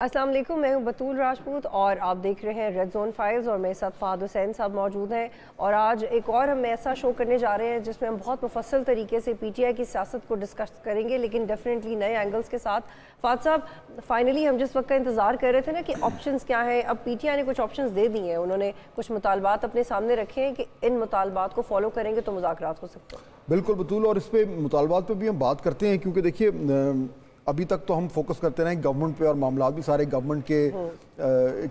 अस्सलाम वालेकुम, मैं हूं बतूल राजपूत और आप देख रहे हैं रेड जोन फाइल्स और मेरे साथ फ़ाद हुसैन साहब मौजूद हैं। और आज एक और हम ऐसा शो करने जा रहे हैं जिसमें हम बहुत मुफस्सल तरीके से पीटीआई की सियासत को डिस्कस करेंगे, लेकिन डेफिनेटली नए एंगल्स के साथ। फ़ाद साहब, फाइनली हम जिस वक्त का इंतज़ार कर रहे थे ना कि ऑप्शंस क्या हैं, अब पीटीआई ने कुछ ऑप्शंस दे दिए हैं। उन्होंने कुछ मुतालबात अपने सामने रखे हैं कि इन मुतालबात को फॉलो करेंगे तो मुज़ाकरात हो सकते हैं। बिल्कुल बतूल, और इस पे मुतालबात पे भी हम बात करते हैं क्योंकि देखिए अभी तक तो हम फोकस करते रहे गवर्नमेंट पे और मामला भी सारे गवर्नमेंट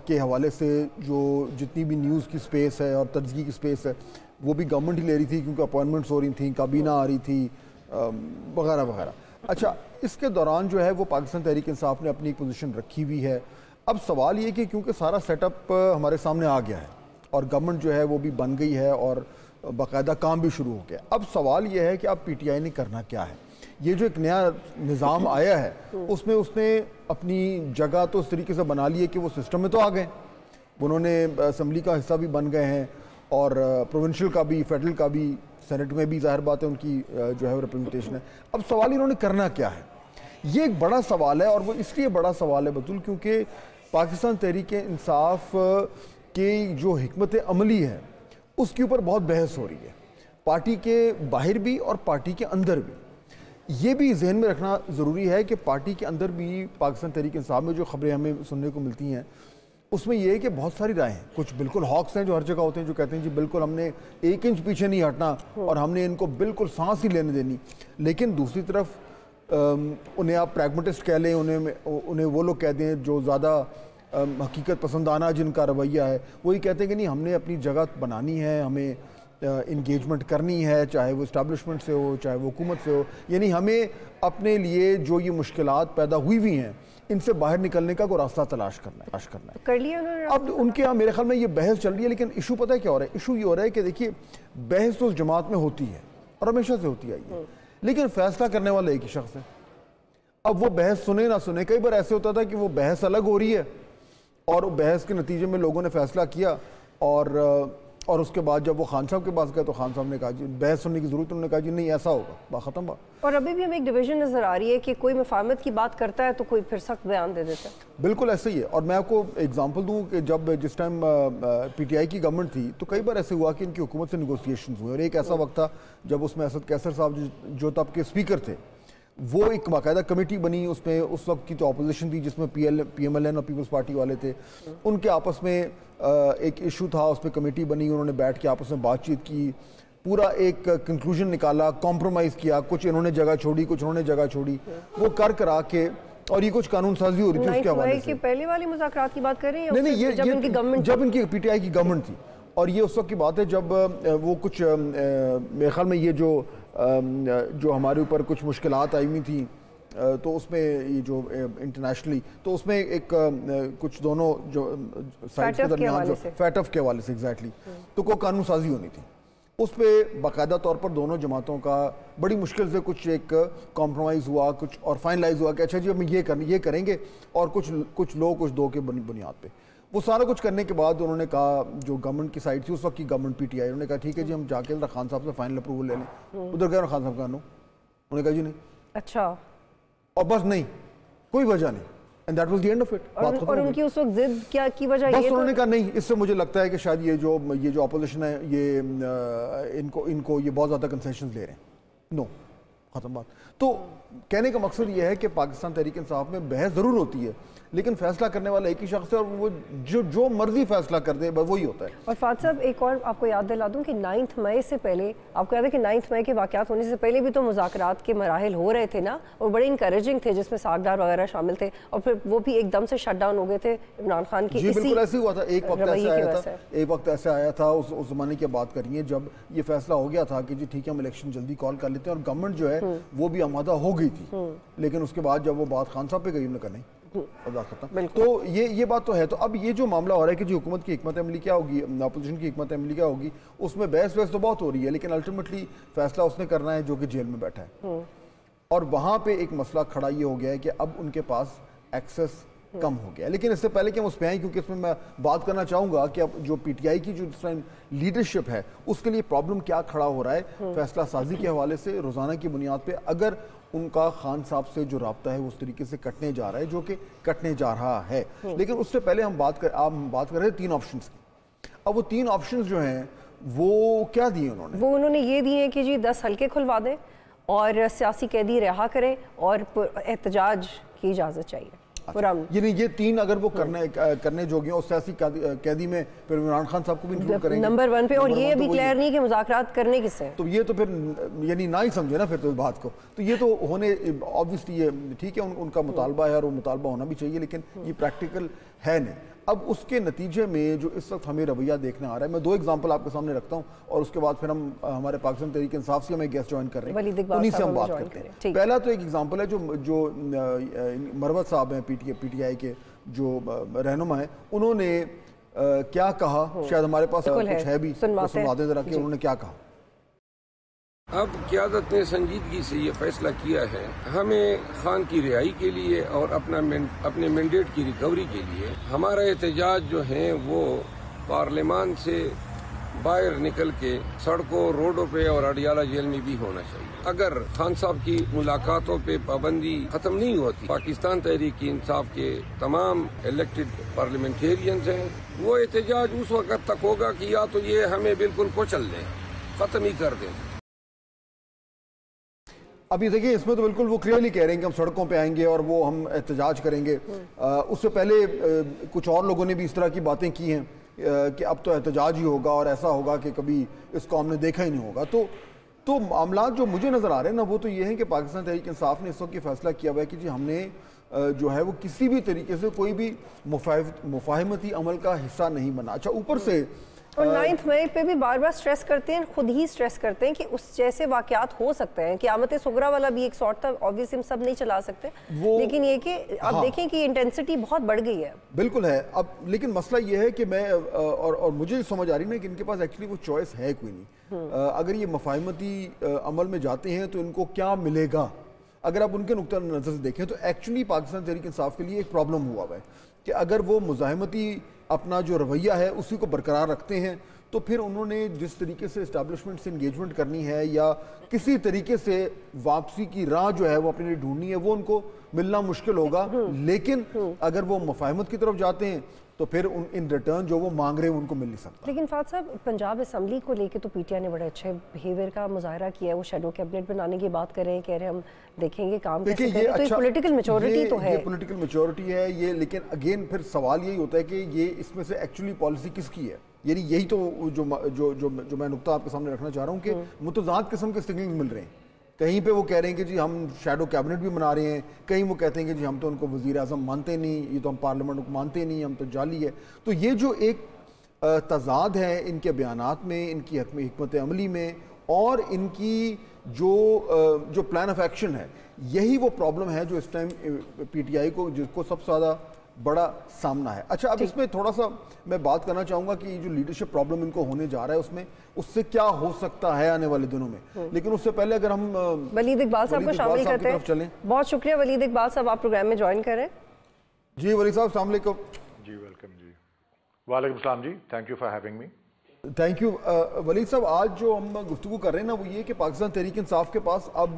के हवाले से जो जितनी भी न्यूज़ की स्पेस है और तर्जगी की स्पेस है वो भी गवर्नमेंट ही ले रही थी क्योंकि अपॉइंटमेंट्स हो रही थी, काबीना आ रही थी वगैरह वगैरह। अच्छा, इसके दौरान जो है वो पाकिस्तान तहरीक इंसाफ ने अपनी पोजीशन रखी हुई है। अब सवाल ये कि क्योंकि सारा सेटअप हमारे सामने आ गया है और गवर्नमेंट जो है वो भी बन गई है और बाकायदा काम भी शुरू हो गया, अब सवाल ये है कि अब पीटीआई ने करना क्या है। ये जो एक नया निज़ाम आया है उसमें उसने अपनी जगह तो इस तरीके से बना ली है कि वो सिस्टम में तो आ गए, उन्होंने असम्बली का हिस्सा भी बन गए हैं और प्रोविंशियल का भी, फेडरल का भी, सेनेट में भी ज़ाहिर बात है उनकी जो है रिप्रेजेंटेशन है। अब सवाल इन्होंने करना क्या है, ये एक बड़ा सवाल है। और वो इसलिए बड़ा सवाल है बतूल क्योंकि पाकिस्तान तहरीक इंसाफ की जो हिकमत अमली है उसके ऊपर बहुत बहस हो रही है, पार्टी के बाहर भी और पार्टी के अंदर भी। ये भी जहन में रखना ज़रूरी है कि पार्टी के अंदर भी पाकिस्तान तहरीक इंसाफ में जो खबरें हमें सुनने को मिलती हैं उसमें यह है कि बहुत सारी राय हैं। कुछ बिल्कुल हॉक्स हैं जो हर जगह होते हैं, जो कहते हैं जी बिल्कुल हमने 1 इंच पीछे नहीं हटना और हमने इनको बिल्कुल सांस ही लेने देनी। लेकिन दूसरी तरफ उन्हें आप प्रैग्मेटिस्ट कह लें, उन्हें वो लोग कह दें जो ज़्यादा हकीकत पसंदाना जिनका रवैया है, वही कहते हैं कि नहीं हमने अपनी जगह बनानी है, हमें इंगेजमेंट करनी है, चाहे वो इस्टेब्लिशमेंट से हो चाहे वो हुकूमत से हो, यानी हमें अपने लिए जो ये मुश्किलात पैदा हुई हुई हैं इनसे बाहर निकलने का कोई रास्ता तलाश करना है। कर लिया उन्होंने। अब उनके यहाँ मेरे ख्याल में ये बहस चल रही है, लेकिन इशू पता है क्या हो रहा है? इशू ये हो रहा है कि देखिए बहस तो उस जमात में होती है और हमेशा से होती आई है, लेकिन फैसला करने वाला एक ही शख्स है। अब वो बहस सुने ना सुने, कई बार ऐसे होता था कि वो बहस अलग हो रही है और बहस के नतीजे में लोगों ने फैसला किया और उसके बाद जब वो खान साहब के पास गए तो खान साहब ने कहा जी बहस सुनने की जरूरत, उन्होंने कहा जी नहीं ऐसा होगा, बात खत्म बात। और अभी भी हमें एक डिवीजन नजर आ रही है कि कोई मुफाहमत की बात करता है तो कोई फिर सख्त बयान दे देता है। बिल्कुल ऐसे ही है। और मैं आपको एग्जांपल दूं कि जिस टाइम पीटीआई की गवर्नमेंट थी तो कई बार ऐसे हुआ कि इनकी हुकूमत से निगोसिएशन हुए और एक ऐसा वक्त था जब उसमें असद कैसर साहब जो तब के स्पीकर थे वो एक बाकायदा कमेटी बनी, उसमें उस वक्त की तो अपोजिशन थी जिसमें PMLN और पीपल्स पार्टी वाले थे, उनके आपस में एक इशू था, उस पर कमेटी बनी, उन्होंने बैठ के आपस में बातचीत की, पूरा एक कंक्लूजन निकाला, कॉम्प्रोमाइज़ किया, कुछ इन्होंने जगह छोड़ी कुछ उन्होंने जगह छोड़ी, वो करा के और ये कुछ कानून साजी हो रही थी उसके हवाले से। पहले वाली मुज़ाकरात की बात कर रहे हैं? नहीं, ये जब इनकी पीटीआई की गवर्नमेंट थी और ये उस वक्त की बात है जब वो कुछ मेरे ख्याल में ये जो हमारे ऊपर कुछ मुश्किलात आई हुई थी तो उसमें ये जो इंटरनेशनली तो उसमें एक कुछ दोनों जो साइड्स के दरमियान जो फैटफ के हवाले से एग्जैक्टली तो कोई कानून साजी होनी थी, उस पर बाकायदा तौर पर दोनों जमातों का बड़ी मुश्किल से कुछ एक कॉम्प्रोमाइज़ हुआ कुछ और फाइनलाइज हुआ कि अच्छा जी हम ये करेंगे और कुछ लोग कुछ दो के बुनियाद पे वो सारा कुछ करने के बाद उन्होंने कहा, जो गवर्नमेंट की साइड थी उस वक्त की गवर्नमेंट पीटीआई, उन्होंने कहा ठीक है जी हम जाके खान साहब से फाइनल अप्रूवल ले लें। उधर गए खान साहब का नो, उन्होंने कहा जी नहीं। अच्छा, और बस नहीं, कोई वजह नहीं, and that was the end of it. और उनकी उस वक्त जिद क्या की वजह बस उन्होंने कहा नहीं, इससे मुझे लगता है कि शायद ये जो अपोजिशन है ये इनको ये बहुत ज़्यादा कंसेशंस ले रहे हैं, नो, ख़त्म बात। तो कहने का मकसद ये है कि पाकिस्तान तहरीक इंसाफ में बहस ज़रूर होती है लेकिन फैसला करने वाला एक ही शख्स है और वो जो मर्जी फैसला कर दे वही होता है। और फाद साहब एक और आपको याद दिला दूं कि 9 मई से पहले आपको याद है कि 9 मई के वाक़यात होने से पहले भी तो मुज़ाकरात के मराहिल हो रहे थे ना, और बड़े इंकरेजिंग थे जिसमें सागदार वगैरह शामिल थे और फिर वो भी एकदम से शट डाउन हो गए थे इमरान खान की। जी बिल्कुल ऐसे हुआ था, एक वक्त ऐसा आया था उस ज़माने की बात करिए जब ये फैसला हो गया था कि जी ठीक है हम इलेक्शन जल्दी कॉल कर लेते हैं और गवर्नमेंट जो है वो भी आमादा हो गई थी, लेकिन उसके बाद जब वो बात खान साहब पे गई उन्होंने कहा नहीं। तो ये बात तो है। तो अब ये जो मामला हो रहा है कि जी हुकूमत की हिकमत अमली क्या होगी, अपोजिशन की हिकमत अमली क्या होगी, उसमें बहस तो बहुत हो रही है लेकिन अल्टीमेटली फैसला उसने करना है जो कि जेल में बैठा है। और वहाँ पे एक मसला खड़ा ये हो गया है कि अब उनके पास एक्सेस कम हो गया। लेकिन इससे पहले कि हम उस पर आए, क्योंकि इसमें मैं बात करना चाहूँगा कि अब जो पीटीआई की जो लीडरशिप है उसके लिए प्रॉब्लम क्या खड़ा हो रहा है फैसला साजी के हवाले से। रोज़ाना की बुनियाद पर अगर उनका खान साहब से जो राब्ता है उस तरीके से कटने जा रहा है, जो कि कटने जा रहा है। लेकिन उससे पहले हम बात कर रहे हैं 3 ऑप्शंस की। अब वो 3 ऑप्शंस जो हैं वो क्या दिए उन्होंने? वो उन्होंने ये दिए कि जी 10 हल्के खुलवा दें और सियासी कैदी रिहा करें और एहतजाज की इजाज़त चाहिए। यानी ये 3 अगर वो करने जोगे और सियासी कैदी में फिर इमरान खान साहब को भी इंक्लूड करेंगे नंबर 1 पे, और ये अभी क्लियर नहीं कि मुज़ाकरात करने किससे, तो ये तो फिर यानी ना ही समझे ना फिर तो इस बात को। तो ये तो होने ऑब्वियसली ये ठीक है, उनका मुतालबा है और वो मुतालबा होना भी चाहिए, लेकिन ये प्रैक्टिकल है नहीं। अब उसके नतीजे में जो इस वक्त हमें रवैया देखने आ रहा है, मैं 2 एग्जांपल आपके सामने रखता हूँ और उसके बाद फिर हम हमारे पाकिस्तान तहरीक इंसाफ से हमें गेस्ट ज्वाइन कर रहे हैं, उन्हीं से हम बात करते हैं। पहला तो एक एग्जांपल है जो मरवत साहब हैं पीटीआई के जो रहनुमा हैं, उन्होंने क्या कहा, शायद हमारे पास कुछ है भी, सुनवाते जरा कि उन्होंने क्या कहा। अब क़यादत ने संजीदगी से ये फैसला किया है, हमें खान की रिहाई के लिए और अपने मैंडेट की रिकवरी के लिए हमारा एहतजाज जो है वो पार्लियामान से बाहर निकल के सड़कों, रोडों पे और अडियाला जेल में भी होना चाहिए। अगर खान साहब की मुलाकातों पे पाबंदी खत्म नहीं होती, पाकिस्तान तहरीक इंसाफ के तमाम इलेक्टेड पार्लियामेंटेरियंस हैं, वो एहतजाज उस वक्त तक होगा कि या तो ये हमें बिल्कुल कुचल दें, खत्म ही कर दें। अभी देखिए इसमें तो बिल्कुल वो क्लियरली कह रहे हैं कि हम सड़कों पे आएंगे और वो हम एहतजाज करेंगे। उससे पहले कुछ और लोगों ने भी इस तरह की बातें की हैं कि अब तो एहतजाज ही होगा और ऐसा होगा कि कभी इसको हमने देखा ही नहीं होगा। तो मामला जो मुझे नज़र आ रहे हैं ना वो तो ये है कि पाकिस्तान तहरीक इंसाफ ने इस वक्त ये फैसला किया हुआ है कि जी हमने जो है वो किसी भी तरीके से कोई भी मुफाहमती अमल का हिस्सा नहीं बना। अच्छा, ऊपर से और 9 मई पे भी बार बार स्ट्रेस करते हैं, खुद ही स्ट्रेस करते हैं कि उस जैसे वाकयात हो सकते हैं। क़यामत सुगरा वाला भी एक शॉट था, ऑब्वियसली हम सब नहीं चला सकते, लेकिन ये कि अब देखें कि इंटेंसिटी बहुत बढ़ गई है। बिल्कुल है। अब लेकिन मसला ये है कि मैं और मुझे समझ आ रही ना कि इनके पास एक्चुअली वो चॉइस है कोई नहीं। अगर ये मुफाहमती अमल में जाते हैं तो इनको क्या मिलेगा? अगर आप उनके नुक्ता नज़र से देखें तो एक्चुअली पाकिस्तान तहरीक इंसाफ के लिए एक प्रॉब्लम हुआ है कि अगर वो मुज़ाहमती अपना जो रवैया है उसी को बरकरार रखते हैं तो फिर उन्होंने जिस तरीके से इस्टेब्लिशमेंट से इंगेजमेंट करनी है या किसी तरीके से वापसी की राह जो है वो अपने लिए ढूंढनी है, वो उनको मिलना मुश्किल होगा। लेकिन अगर वो मुफाहमत की तरफ जाते हैं तो फिर इन रिटर्न जो वो मांग रहे हैं उनको मिल नहीं सकता। लेकिन फाद साहब, पंजाब असम्बली को लेके तो पीटीआई ने बड़े अच्छे बिहेवियर का मुजाहरा किया है। वो शेडो कैबिनेट बनाने की बात कर रहे हैं, कह रहे हैं हम देखेंगे काम कैसे करें। तो अच्छा, पॉलिटिकल मैच्योरिटी तो है, पॉलिटिकल मैच्योरिटी है ये। लेकिन अगेन फिर सवाल यही होता है कि ये इसमें से एक्चुअली पॉलिसी किसकी है? यानी यही तो जो मैं नुक्ता आपके सामने रखना चाह रहा हूँ कि मुतज़ाद किस्म के सिग्नल मिल रहे हैं। कहीं पे वो कह रहे हैं कि जी हम शैडो कैबिनेट भी बना रहे हैं, कहीं वो कहते हैं कि जी हम तो उनको वज़ीर आज़म मानते नहीं, ये तो हम पार्लियामेंट को मानते नहीं, हम तो जाली है। तो ये जो एक तज़ाद है इनके बयानात में, इनकी हिकमत अमली में और इनकी जो प्लान ऑफ एक्शन है, यही वो प्रॉब्लम है जो इस टाइम पीटीआई को जिसको सबसे ज़्यादा बड़ा सामना है। अच्छा, अब इसमें थोड़ा सा मैं बात करना चाहूँगा कि जो लीडरशिप प्रॉब्लम इनको होने जा रहा है उसमें उससे क्या हो सकता है आने वाले दिनों में। लेकिन उससे पहले अगर हम वलीद इकबाल साहब को शामिल करते हैं, चलें। बहुत शुक्रिया वलीद इकबाल साहब, आप प्रोग्राम में ज्वाइन करें। जी वलीद साहब, अस्सलाम वालेकुम। जी वेलकम जी, वालेकुम सलाम जी, thank you for having me. Thank you Waleed साहब। आज जो हम गुफ्तगू कर रहे हैं ना वो ये कि पाकिस्तान तहरीक इंसाफ के पास अब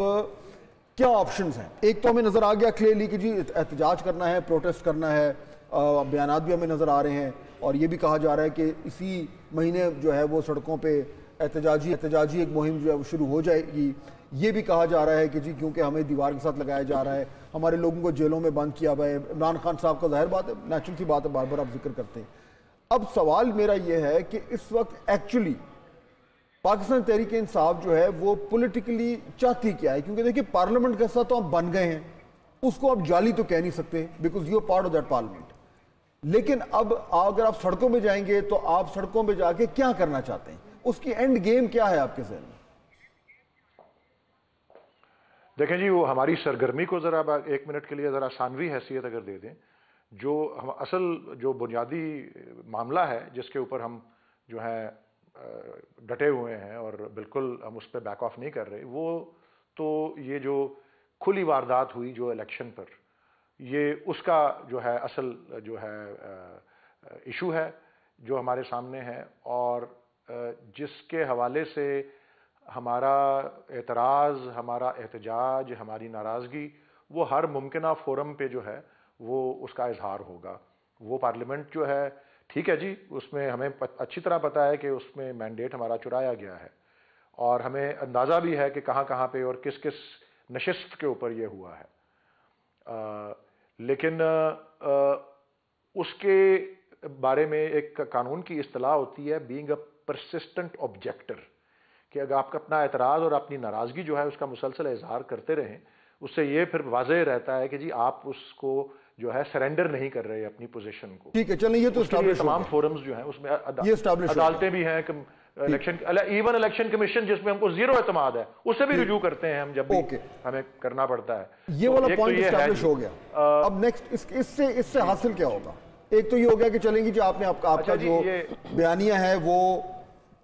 क्या ऑप्शंस हैं। एक तो हमें नज़र आ गया क्लियरली कि जी एहतजाज करना है, प्रोटेस्ट करना है, बयानात भी हमें नज़र आ रहे हैं और ये भी कहा जा रहा है कि इसी महीने जो है वो सड़कों पे एहतजाजी एक मुहिम जो है वो शुरू हो जाएगी। ये भी कहा जा रहा है कि जी क्योंकि हमें दीवार के साथ लगाया जा रहा है, हमारे लोगों को जेलों में बंद किया हुआ है। इमरान खान साहब का जाहिर बात है, नेचुरल सी बात है, बार बार आप जिक्र करते हैं। अब सवाल मेरा ये है कि इस वक्त एक्चुअली पाकिस्तान तहरीक इंसाफ जो है वो पॉलिटिकली चाहती क्या है? क्योंकि देखिए पार्लियामेंट का साथ तो आप बन गए हैं, उसको आप जाली तो कह नहीं सकते because you are part of that parliament. लेकिन अब अगर आप सड़कों में जाएंगे तो आप सड़कों में जाके क्या करना चाहते हैं? उसकी एंड गेम क्या है आपके ज़हन में? देखें जी, वो हमारी सरगर्मी को ज़रा 1 मिनट के लिए ज़रा सानवी हैसियत अगर दे दें, जो हम असल जो बुनियादी मामला है जिसके ऊपर हम जो है डटे हुए हैं और बिल्कुल हम उस पर बैक ऑफ नहीं कर रहे, वो तो ये जो खुली वारदात हुई जो इलेक्शन पर ये उसका जो है असल जो है इशू है जो हमारे सामने है, और जिसके हवाले से हमारा एतराज़, हमारा एहतजाज, हमारी नाराज़गी वो हर मुमकिना फोरम पे जो है वो उसका इजहार होगा। वो पार्लियामेंट जो है, ठीक है जी, उसमें हमें अच्छी तरह पता है कि उसमें मैंडेट हमारा चुराया गया है, और हमें अंदाज़ा भी है कि कहाँ कहाँ पे और किस किस नशिस्त के ऊपर ये हुआ है। लेकिन उसके बारे में एक कानून की इस्तिलाह होती है बीइंग अ परसिस्टेंट ऑब्जेक्टर, कि अगर आपका अपना एतराज़ और अपनी नाराज़गी जो है उसका मुसलसल इजहार करते रहें, उससे ये फिर वाज़ेह रहता है कि जी आप उसको जो है सरेंडर नहीं कर रहे अपनी पोजीशन को। ठीक है, चलें, ये तो एस्टैब्लिश तमाम फोरम्स जो हैं उसमें अदालतें भी हैं, इलेक्शन, इवन इलेक्शन कमीशन जिसमें हमको जीरो एतमाद है उससे भी रुजू करते हैं हम जब भी हमें करना पड़ता है। ये वाला पॉइंट एस्टैब्लिश हो गया। अब नेक्स्ट इससे हासिल क्या होगा? एक तो ये हो गया कि चलेंगी जी आपने आपका जो बयानिया है वो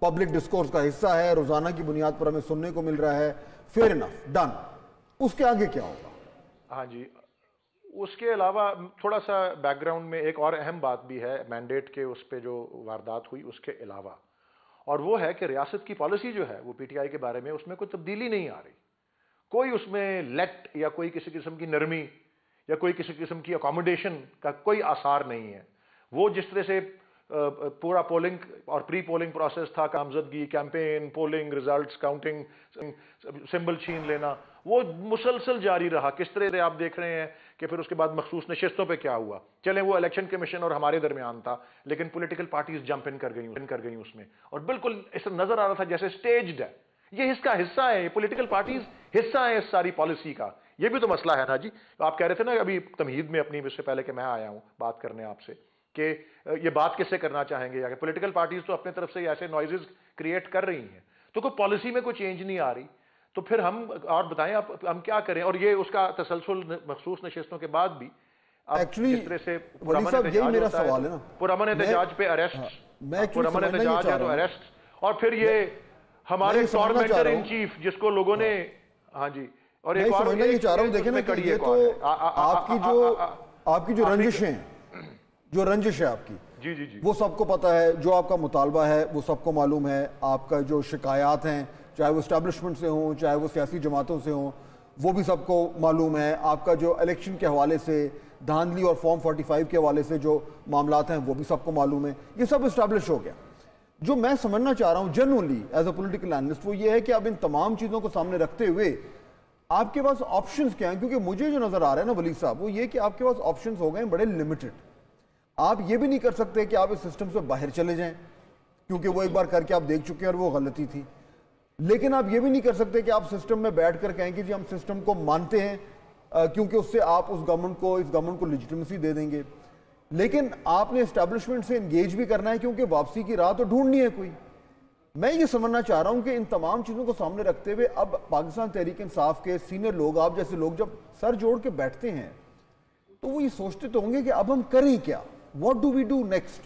पब्लिक डिस्कोर्स का हिस्सा है, रोजाना की बुनियाद पर हमें सुनने को मिल रहा है, फेयर इनफ, डन। उसके आगे क्या होगा? हाँ जी, उसके अलावा थोड़ा सा बैकग्राउंड में एक और अहम बात भी है मैंडेट के उस पे जो वारदात हुई उसके अलावा, और वो है कि रियासत की पॉलिसी जो है वो पीटीआई के बारे में उसमें कोई तब्दीली नहीं आ रही, कोई उसमें लेट या कोई किसी किस्म की नरमी या कोई किसी किस्म की अकोमोडेशन का कोई आसार नहीं है। वो जिस तरह से पूरा पोलिंग और प्री पोलिंग प्रोसेस था, कामजदगी, campaign, polling results, counting, symbol छीन लेना, वो मुसलसल जारी रहा। किस तरह से आप देख रहे हैं कि फिर उसके बाद मखसूस नशिस्तों पे क्या हुआ, चले वो इलेक्शन कमीशन और हमारे दरमियान था, लेकिन पॉलिटिकल पार्टीज जंप इन कर गई उसमें, और बिल्कुल ऐसा नजर आ रहा था जैसे स्टेज्ड है। ये इसका हिस्सा है, ये पॉलिटिकल पार्टीज हिस्सा है इस सारी पॉलिसी का। ये भी तो मसला है ना जी। आप कह रहे थे ना अभी तमहीद में अपनी, इससे पहले कि मैं आया हूं बात करने आपसे, कि ये बात किससे करना चाहेंगे, या कि पॉलिटिकल पार्टीज तो अपने तरफ से ऐसे नॉइजेस क्रिएट कर रही हैं, तो कोई पॉलिसी में कोई चेंज नहीं आ रही, तो फिर हम और बताएं आप हम क्या करें। और ये उसका तसलसल मखसूस नशिस्तों के बाद भी एक्चुअली जिस तरह से यही मेरा सवाल है ना, पुरअमन एहतजाज पे अरेस्ट, पुरअमन एहतजाज है तो अरेस्ट, और फिर ये हमारे टॉर्मेंटर इन चीफ जिसको लोगों ने, हाँ जी, और एक और मैं ये चाह रहा हूं, देखें ना कि ये तो आपकी जो रंजिश है, जो रंजिश है आपकी, जी जी जी, वो सबको पता है, जो आपका मुतालबा है वो सबको मालूम है, आपका जो शिकायत हैं चाहे वो इस्टेब्लिशमेंट से हों चाहे वो सियासी जमातों से हों वो भी सबको मालूम है, आपका जो इलेक्शन के हवाले से धांधली और फॉर्म 45 के हवाले से जो मामलात हैं वो भी सबको मालूम है, ये सब इस्टेब्लिश हो गया। जो मैं समझना चाह रहा हूँ generally as a political analyst वो ये है कि अब इन तमाम चीज़ों को सामने रखते हुए आपके पास ऑप्शंस क्या हैं? क्योंकि मुझे जो नज़र आ रहा है ना वली साहब, वो ये कि आपके पास ऑप्शंस हो गए बड़े लिमिटेड। आप ये भी नहीं कर सकते कि आप इस सिस्टम से बाहर चले जाएं, क्योंकि वो एक बार करके आप देख चुके हैं और वो गलती थी। लेकिन आप ये भी नहीं कर सकते कि आप सिस्टम में बैठ कर कहें कि जी हम सिस्टम को मानते हैं, क्योंकि उससे आप इस गवर्नमेंट को लेजिटिमेसी दे देंगे। लेकिन आपने एस्टेब्लिशमेंट से इंगेज भी करना है, क्योंकि वापसी की राह तो ढूंढनी है कोई। मैं ये समझना चाह रहा हूं कि इन तमाम चीज़ों को सामने रखते हुए अब पाकिस्तान तहरीक इंसाफ के सीनियर लोग, आप जैसे लोग जब सर जोड़ के बैठते हैं तो वो ये सोचते तो होंगे कि अब हम करें क्या, what do we do next?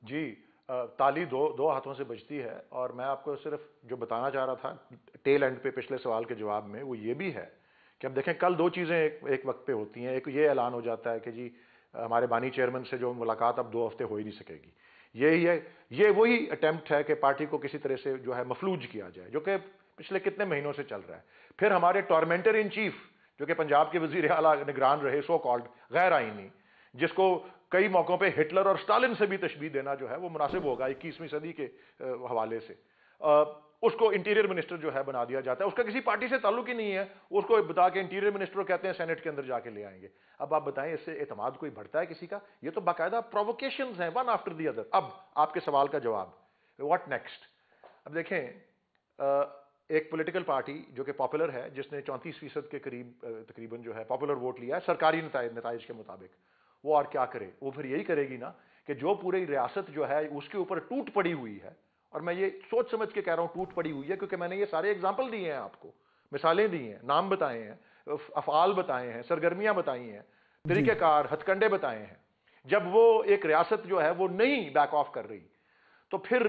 जी, ताली दो हाथों से बजती है, और मैं आपको सिर्फ जो बताना चाह रहा था टेल एंड पे पिछले सवाल के जवाब में, वो ये भी है कि अब देखें कल दो चीज़ें एक वक्त पे होती हैं। एक ये ऐलान हो जाता है कि जी हमारे बानी चेयरमैन से जो मुलाकात अब 2 हफ्ते हो ही नहीं सकेगी। ये वही अटेम्प्ट है कि पार्टी को किसी तरह से जो है मफलूज किया जाए, जो कि पिछले कितने महीनों से चल रहा है। फिर हमारे टॉर्मेंटर इन चीफ जो कि पंजाब के वजीर आला निगरान रहे, सो कॉल्ड गैर आईनी, जिसको कई मौकों पे हिटलर और स्टालिन से भी तशबीह देना जो है वो मुनासिब होगा 21वीं सदी के हवाले से, उसको इंटीरियर मिनिस्टर जो है बना दिया जाता है। उसका किसी पार्टी से ताल्लुक ही नहीं है, उसको बता के इंटीरियर मिनिस्टर कहते हैं सेनेट के अंदर जाके ले आएंगे। अब आप बताएं इससे एतमाद कोई बढ़ता है किसी का? ये तो बाकायदा प्रोवोकेशंस हैं वन आफ्टर दी अदर। अब आपके सवाल का जवाब, व्हाट नेक्स्ट? अब देखें, एक पॉलिटिकल पार्टी जो कि पॉपुलर है, जिसने 34% के करीब तकरीबन जो है पॉपुलर वोट लिया है सरकारी नताइज के मुताबिक, वो और क्या करे? वो फिर यही करेगी ना कि जो पूरी रियासत जो है उसके ऊपर टूट पड़ी हुई है, और मैं ये सोच समझ के कह रहा हूं टूट पड़ी हुई है क्योंकि मैंने ये सारे एग्जाम्पल दिए हैं, आपको मिसालें दी हैं, नाम बताए हैं, अफआल बताए हैं, सरगर्मियां बताई हैं, तरीकेकार, हथकंडे बताए हैं। जब वो एक रियासत जो है वो नहीं बैक ऑफ कर रही, तो फिर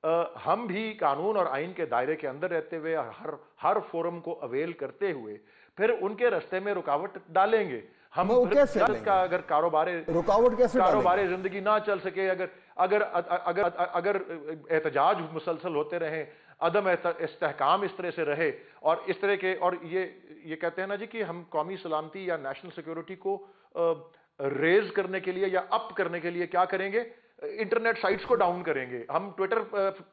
हम भी कानून और आइन के दायरे के अंदर रहते हुए हर फोरम को अवेल करते हुए फिर उनके रास्ते में रुकावट डालेंगे। हम कैसे का अगर रुकावट कैसे कारोबारी जिंदगी ना चल सके, अगर एहतजाज मुसलसल होते रहें, अदम इस्तेहकाम इस तरह से रहे और इस तरह के, और ये कहते हैं ना जी कि हम कौमी सलामती या नेशनल सिक्योरिटी को रेज करने के लिए या अप करने के लिए क्या करेंगे, इंटरनेट साइट्स को डाउन करेंगे, हम ट्विटर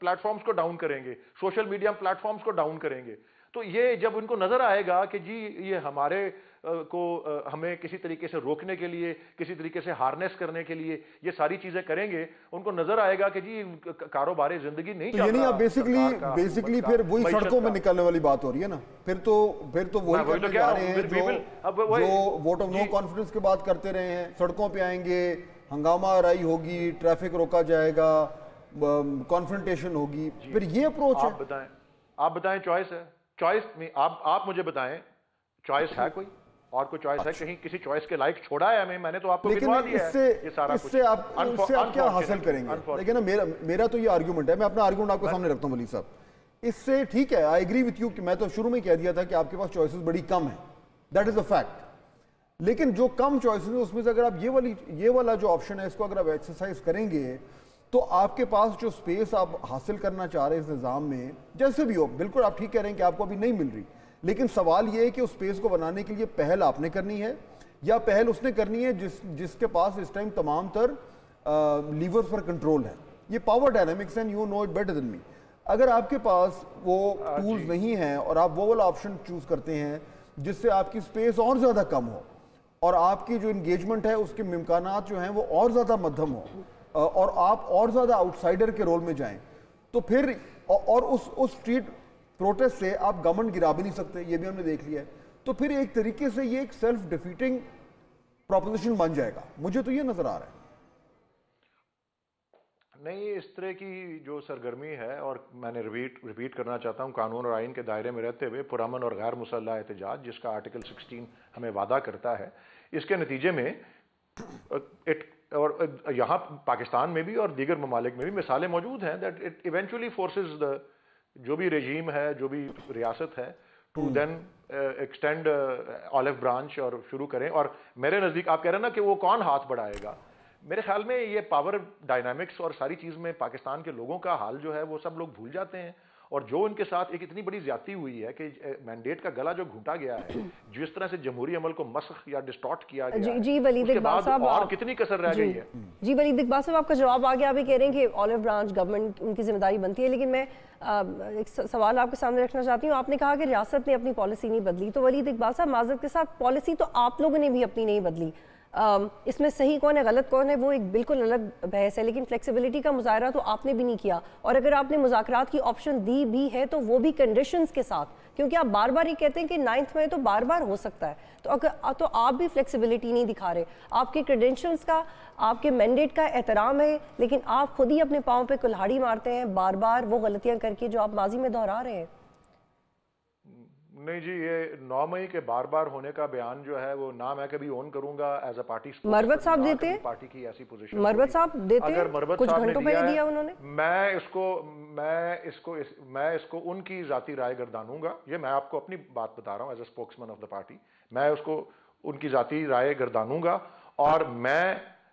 प्लेटफॉर्म्स को डाउन करेंगे, सोशल मीडिया प्लेटफॉर्म्स को डाउन करेंगे। तो ये जब उनको नजर आएगा कि जी ये हमारे हमें किसी तरीके से रोकने के लिए, किसी तरीके से हार्नेस करने के लिए ये सारी चीजें करेंगे, उनको नजर आएगा कि जी कारोबारी जिंदगी नहीं चल रहा। यानी आप बेसिकली फिर वही सड़कों में निकलने वाली बात हो रही है ना, फिर तो वही करने जा रहे हैं जो वोट ऑफ नो कॉन्फिडेंस की बात करते रहे हैं। सड़कों पे आएंगे, हंगामा आराई होगी, ट्रैफिक रोका जाएगा, कॉन्फ्रंटेशन होगी, फिर ये अप्रोच है। आप बताएं चॉइस है, चॉइस नहीं, आप मुझे बताएं चॉइस है कोई और कोई चॉइस है? कहीं किसी चॉइस के लाइक छोड़ा है हमें? मैंने तो आपको गिनवा दिया है ये सारा कुछ। इससे आप क्या हासिल करेंगे? लेकिन ना मेरा तो ये आर्गुमेंट है, मैं अपना आर्गुमेंट आपके सामने रखता हूं वली साहब। इससे ठीक है, आई एग्री विथ यू कि मैं तो शुरू में कह दिया था कि आपके पास चॉइसेस बड़ी कम है, दैट इज अ फैक्ट। लेकिन जो कम चॉइसेस है उसमें से अगर आप ये वाला जो ऑप्शन है इसको अगर आप एक्सरसाइज करेंगे तो आपके पास जो स्पेस आप हासिल करना चाह रहे हैं इस निज़ाम में, जैसे भी हो, बिल्कुल आप ठीक कह रहे हैं कि आपको अभी नहीं मिल रही, लेकिन सवाल यह है कि उस स्पेस को बनाने के लिए पहल आपने करनी है या पहल उसने करनी है जिसके पास इस टाइम तमाम तर लीवर्स पर कंट्रोल है। ये power dynamics and you know it better than me. अगर आपके पास वो टूल्स नहीं हैं और आप वो वाला ऑप्शन चूज करते हैं जिससे आपकी स्पेस और ज़्यादा कम हो और आपकी जो इंगेजमेंट है उसके इम्कानात जो हैं वो और ज़्यादा मध्यम हो और आप और ज़्यादा आउटसाइडर के रोल में जाएं, तो फिर और उस स्ट्रीट प्रोटेस्ट से आप गवर्नमेंट गिरा भी नहीं सकते, ये भी हमने देख लिया है। तो फिर एक तरीके से ये एक सेल्फ डिफीटिंग प्रोपोजिशन बन जाएगा, मुझे तो ये नजर आ रहा है। नहीं, इस तरह की जो सरगर्मी है, और मैंने रिपीट करना चाहता हूं, कानून और आइन के दायरे में रहते हुए पुरअमन और गैर मुसल्लह एहतजाज जिसका आर्टिकल 16 हमें वादा करता है, इसके नतीजे में और यहाँ पाकिस्तान में भी और दीगर ममालिक में भी मिसालें मौजूद हैं that it eventually forces the जो भी रेजीम है, जो भी रियासत है, to then extend olive branch और शुरू करें। और मेरे नज़दीक आप कह रहे हैं ना कि वो कौन हाथ बढ़ाएगा, मेरे ख्याल में ये पावर डायनामिक्स और सारी चीज़ में पाकिस्तान के लोगों का हाल जो है वो सब लोग भूल जाते हैं। और जो उनके साथ एक इतनी बड़ी ज्यादती हुई है कि मैंडेट का गला जो घूंटा गया है, जिस तरह से जमहूरी अमल को मस्ख या डिस्टॉर्ट किया गया है, जी वलीद इकबाल साहब और कितनी कसर रह गई है। जी वलीद इकबाल साहब, आपका जवाब आ गया। अभी कह रहे हैं कि ऑलिव ब्रांच गवर्नमेंट उनकी जिम्मेदारी बनती है, लेकिन मैं एक सवाल आपके सामने रखना चाहती हूँ। आपने कहा कि रियासत ने अपनी पॉलिसी नहीं बदली, तो वलीद इकबाल साहब माजरत के साथ पॉलिसी तो आप लोगों ने भी अपनी नहीं बदली। इसमें सही कौन है गलत कौन है वो एक बिल्कुल अलग बहस है, लेकिन फ्लेक्सिबिलिटी का मुजाहरा तो आपने भी नहीं किया। और अगर आपने मुज़ाकरात की ऑप्शन दी भी है तो वो भी कंडीशंस के साथ, क्योंकि आप बार बार ये कहते हैं कि 9th में तो बार बार हो सकता है, तो आप भी फ्लेक्सिबिलिटी नहीं दिखा रहे। आपके क्रेडेंशियल्स का, आपके मैंडेट का एहतराम है, लेकिन आप खुद ही अपने पाँव पे कुल्हाड़ी मारते हैं बार बार वो गलतियां करके जो आप माजी में दोहरा रहे हैं। नहीं जी, ये 9 मई के बार बार होने का बयान जो है वो ना मैं कभी ओन करूंगा एज अ पार्टी। मरवत साहब देते हैं, पार्टी की ऐसी पोजीशन मरवत साहब देते हैं, अगर मरवत कुछ साहब घंटों पहले दिया उन्होंने। मैं इसको उनकी जाती राय गर्दानूंगा। ये मैं आपको अपनी बात बता रहा हूँ as a spokesman of the party, मैं उसको उनकी जाती राय गर्दानूंगा। और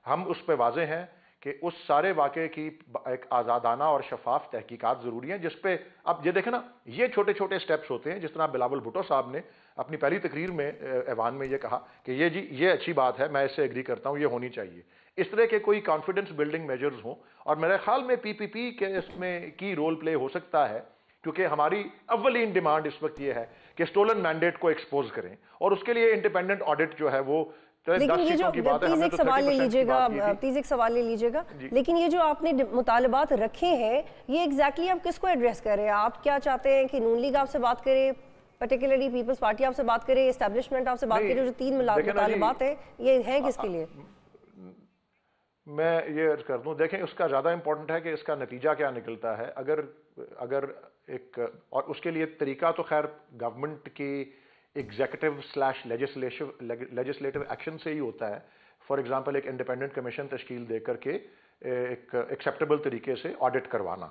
हम उस पर वाजे हैं कि उस सारे वाक़े की एक आज़ादाना और शफाफ तहकीकात ज़रूरी है, जिस पे अब ये देखें ना, ये छोटे छोटे स्टेप्स होते हैं। जिस तरह बिलावल भुट्टो साहब ने अपनी पहली तकरीर में ऐवान में ये कहा कि ये अच्छी बात है, मैं इससे एग्री करता हूँ, ये होनी चाहिए। इस तरह के कोई कॉन्फिडेंस बिल्डिंग मेजर्स हों, और मेरे ख्याल में PPP के इसमें की रोल प्ले हो सकता है, क्योंकि हमारी अव्वलीन डिमांड इस वक्त ये है कि स्टोलन मैंडेट को एक्सपोज करें, और उसके लिए इंडिपेंडेंट ऑडिट जो है वो। लेकिन ये जो प्लीज एक सवाल ले लीजिएगा, लेकिन ये जो आपने मुतालबात रखे हैं, ये एग्जैक्टली आप किसको एड्रेस कर रहे हैं? आप क्या चाहते हैं कि नून लीग आपसे बात करे, पर्टिकुलरली पीपल्स पार्टी आपसे बात करे, एस्टैब्लिशमेंट आपसे बात करे? जो 3 मुतालबात हैं ये हैं किसके लिए? मैं ये अर्ज कर दूं, देखें उसका ज़्यादा इंपॉर्टेंट है कि इसका नतीजा क्या निकलता है। अगर एक, और उसके लिए तरीका तो खैर गवर्नमेंट की एग्जीक्यूटिव / लेजिस्लेटिव एक्शन से ही होता है। फॉर एग्जांपल, एक इंडिपेंडेंट कमीशन तश्कील दे करके एक एक्सेप्टेबल तरीके से ऑडिट करवाना,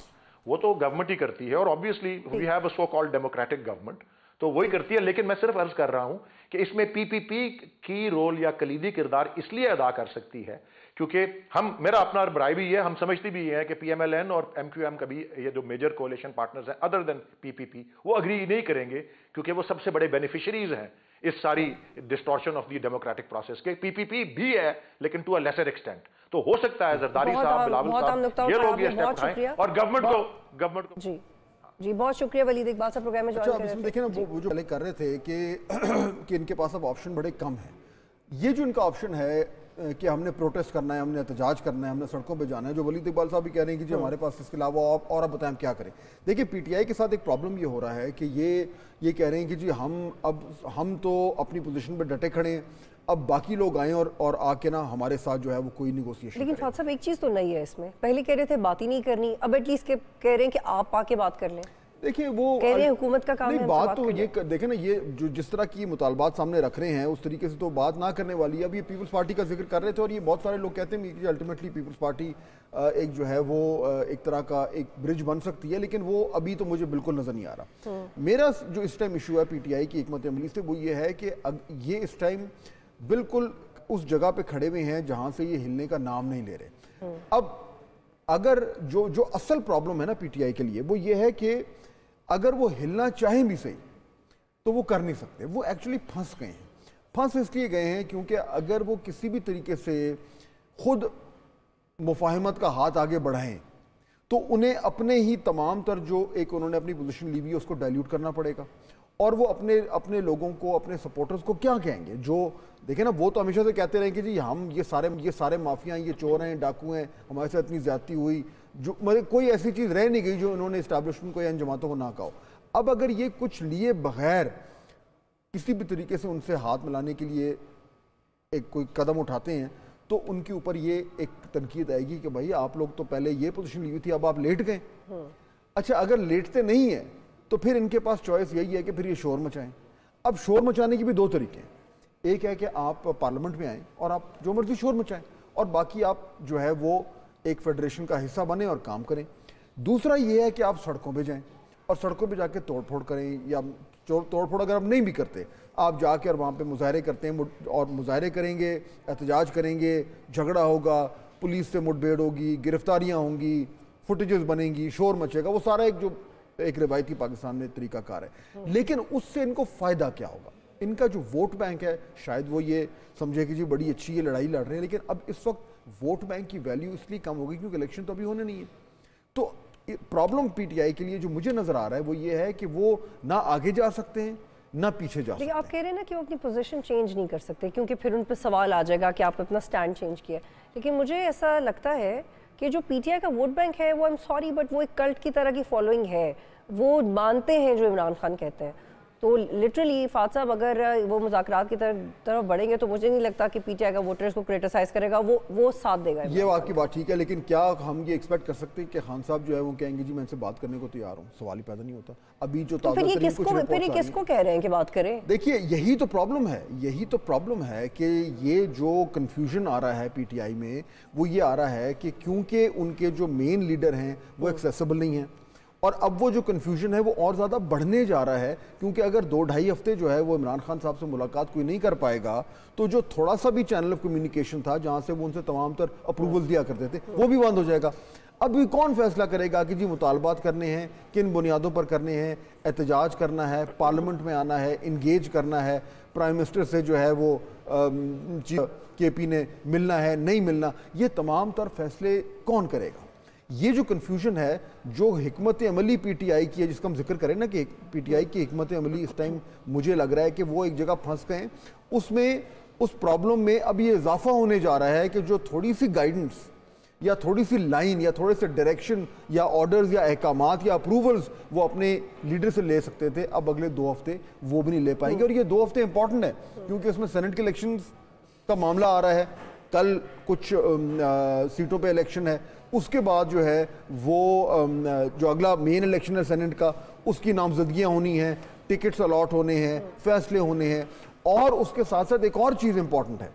वो तो गवर्नमेंट ही करती है, और obviously we have a so called democratic government, तो वही करती है। लेकिन मैं सिर्फ अर्ज कर रहा हूं कि इसमें पीपीपी की रोल या कलीदी किरदार इसलिए अदा कर सकती है क्योंकि हम, मेरा अपना राय भी है, हम समझती भी है कि पीएमएलएन और एमक्यूएम का भी ये जो मेजर कोalition पार्टनर्स हैं अदर देन पीपीपी, वो अग्री नहीं करेंगे क्योंकि वो सबसे बड़े बेनिफिशियरीज हैं इस सारी distortion of the democratic process के। पीपीपी भी है लेकिन टू अ लेसर एक्सटेंट। तो हो सकता है जरदारी साहब, बिलावल साहब, ये लोग ये स्टेप उठाएं और गवर्नमेंट को जी बहुत शुक्रिया वलीद इकबाल साहब प्रोग्राम में ज्वाइन कर रहे थे। देखिए ना, वो जो पहले कर रहे थे कि इनके पास अब ऑप्शन बड़े कम हैं। ये जो इनका ऑप्शन है कि हमने प्रोटेस्ट करना है, हमने एहतजाज करना है, हमने सड़कों पे जाना है, जो वलीद इकबाल साहब भी कह रहे हैं कि जी हमारे पास इसके अलावा और आप बताएं हम क्या करें। देखिए पीटीआई के साथ एक प्रॉब्लम ये हो रहा है कि ये कह रहे हैं कि जी हम तो अपनी पोजीशन पे डटे खड़े हैं, अब बाकी लोग आए और आके ना हमारे साथ जो है वो कोई निगोशिएशन। लेकिन फात साहब एक चीज़ तो नहीं है इसमें, पहले कह रहे थे बात ही नहीं करनी, अब एटलीस्ट कह रहे हैं कि आप आके बात कर लें। देखिए वो कह रहे हैं हुकूमत का काम है, बात तो ये देखें ना, ये जो जिस तरह की मुतालबात सामने रख रहे हैं उस तरीके से तो बात ना करने वाली है। अब ये पीपल्स पार्टी का जिक्र कर रहे थे और ये बहुत सारे लोग कहते हैं कि अल्टीमेटली पीपल्स पार्टी एक जो है वो एक तरह का एक ब्रिज बन सकती है, लेकिन वो अभी तो मुझे बिल्कुल नजर नहीं आ रहा। मेरा जो इस टाइम इशू है पीटीआई की हिकमत अमली से वो ये है कि ये इस टाइम बिल्कुल उस जगह पे खड़े हुए हैं जहां से ये हिलने का नाम नहीं ले रहे। अब अगर जो असल प्रॉब्लम है ना पीटीआई के लिए वो ये है कि अगर वो हिलना चाहें भी सही तो वो कर नहीं सकते। वो एक्चुअली फंस गए हैं। फंस इसलिए गए हैं क्योंकि अगर वो किसी भी तरीके से खुद मुफाहमत का हाथ आगे बढ़ाएं तो उन्हें अपने ही तमाम तर जो एक उन्होंने अपनी पोजीशन ली हुई है उसको डाइल्यूट करना पड़ेगा, और वो अपने लोगों को, अपने सपोर्टर्स को क्या कहेंगे। जो देखें ना, वो तो हमेशा से कहते रहे कि जी हम ये सारे माफिया हैं, ये चोर हैं, डाकू हैं, हमारे साथ इतनी ज्यादती हुई, जो मतलब कोई ऐसी चीज़ रह नहीं गई जो उन्होंने इस्टेब्लिशमेंट को या इन जमातों को ना कहा। अब अगर ये कुछ लिए बगैर किसी भी तरीके से उनसे हाथ मिलाने के लिए एक कोई कदम उठाते हैं तो उनके ऊपर ये एक तनकीद आएगी कि भाई आप लोग तो पहले ये पोजीशन ली हुई थी, अब आप लेट गए। अच्छा, अगर लेटते नहीं है तो फिर इनके पास चॉइस यही है कि फिर ये शोर मचाएं। अब शोर मचाने के भी दो तरीके हैं, एक है कि आप पार्लियामेंट में आएँ और आप जो मर्जी शोर मचाएं, और बाकी आप जो है वो एक फेडरेशन का हिस्सा बने और काम करें। दूसरा ये है कि आप सड़कों पे जाएं और सड़कों पे जाके तोड़फोड़ करें, या तोड़फोड़ अगर आप नहीं भी करते आप जाके और वहाँ पे मुजाहरे करते हैं और मुजाहरे करेंगे, एहतजाज करेंगे, झगड़ा होगा, पुलिस से मुठभेड़ होगी, गिरफ्तारियाँ होंगी, फुटेजेस बनेंगी, शोर मचेगा। वो सारा एक रिवायती पाकिस्तान में तरीकाकार है। लेकिन उससे इनको फ़ायदा क्या होगा? इनका जो वोट बैंक है शायद वो ये समझे कि जी बड़ी अच्छी ये लड़ाई लड़ रहे हैं, लेकिन अब इस वक्त वोट बैंक की वैल्यू इसलिए कम होगी क्योंकि इलेक्शन तो अभी होने नहीं है। तो प्रॉब्लम पीटीआई के लिए जो मुझे नजर आ रहा है वो ये है कि वो ना आगे जा सकते हैं ना पीछे जा सकते हैं। आप कह रहे हैं ना कि वो अपनी पोजीशन चेंज नहीं कर सकते क्योंकि फिर उन पर सवाल आ जाएगा कि आपने अपना स्टैंड चेंज किया। लेकिन मुझे ऐसा लगता है कि जो पीटीआई का वोट बैंक है वो, आई एम सॉरी बट वो एक कल्ट की तरह की फॉलोइंग है। वो मानते हैं जो इमरान खान कहते हैं। तो लिटरली फात साहब अगर वो मुज़ाकरात की तरफ बढ़ेंगे तो मुझे नहीं लगता कि पीटीआई का वोटर्स को क्रिटिसाइज करेगा, वो साथ देगा। ये आपकी बात ठीक है, लेकिन क्या हम ये एक्सपेक्ट कर सकते हैं कि खान साहब जो है वो कहेंगे जी मैं इनसे बात करने को तैयार हूँ? सवाल ही पैदा नहीं होता। अभी जो तो फिर ये किसको कह रहे हैं कि बात करें? देखिए यही तो प्रॉब्लम है कि ये जो कन्फ्यूजन आ रहा है पीटीआई में वो ये आ रहा है कि क्योंकि उनके जो मेन लीडर हैं वो एक्सेसिबल नहीं है, और अब वो जो कन्फ्यूजन है वो और ज़्यादा बढ़ने जा रहा है क्योंकि अगर 2-2.5 हफ्ते जो है वो इमरान खान साहब से मुलाकात कोई नहीं कर पाएगा तो जो थोड़ा सा भी चैनल ऑफ कम्युनिकेशन था जहाँ से वो उनसे तमाम तर अप्रूवल्स दिया करते थे वो भी बंद हो जाएगा। अब भी कौन फैसला करेगा कि जी मुतालबात करने हैं, किन बुनियादों पर करने हैं, एहतजाज करना है, पार्लियामेंट में आना है, इंगेज करना है, प्राइम मिनिस्टर से जो है वो केपी ने मिलना है, नहीं मिलना, ये तमाम तर फैसले कौन करेगा? ये जो कन्फ्यूजन है, जो हिकमत अमली पीटीआई की है, जिसका हम जिक्र करें ना कि पीटीआई की हिकमत अमली इस टाइम मुझे लग रहा है कि वो एक जगह फंस गए, उसमें उस प्रॉब्लम में अब ये इजाफा होने जा रहा है कि जो थोड़ी सी गाइडेंस या थोड़ी सी लाइन या थोड़े से डायरेक्शन या ऑर्डर्स या अहकामात या अप्रूवल्स वो अपने लीडर से ले सकते थे, अब अगले 2 हफ्ते वो भी नहीं ले पाएंगे। और ये 2 हफ्ते इंपॉर्टेंट है क्योंकि उसमें सेनेट के इलेक्शन का मामला आ रहा है, कल कुछ सीटों पे इलेक्शन है, उसके बाद जो है वो जो अगला मेन इलेक्शन है सेनेट का उसकी नामजदगियाँ होनी हैं, टिकट्स अलॉट होने हैं, फैसले होने हैं, और उसके साथ साथ एक और चीज़ इंपॉर्टेंट है,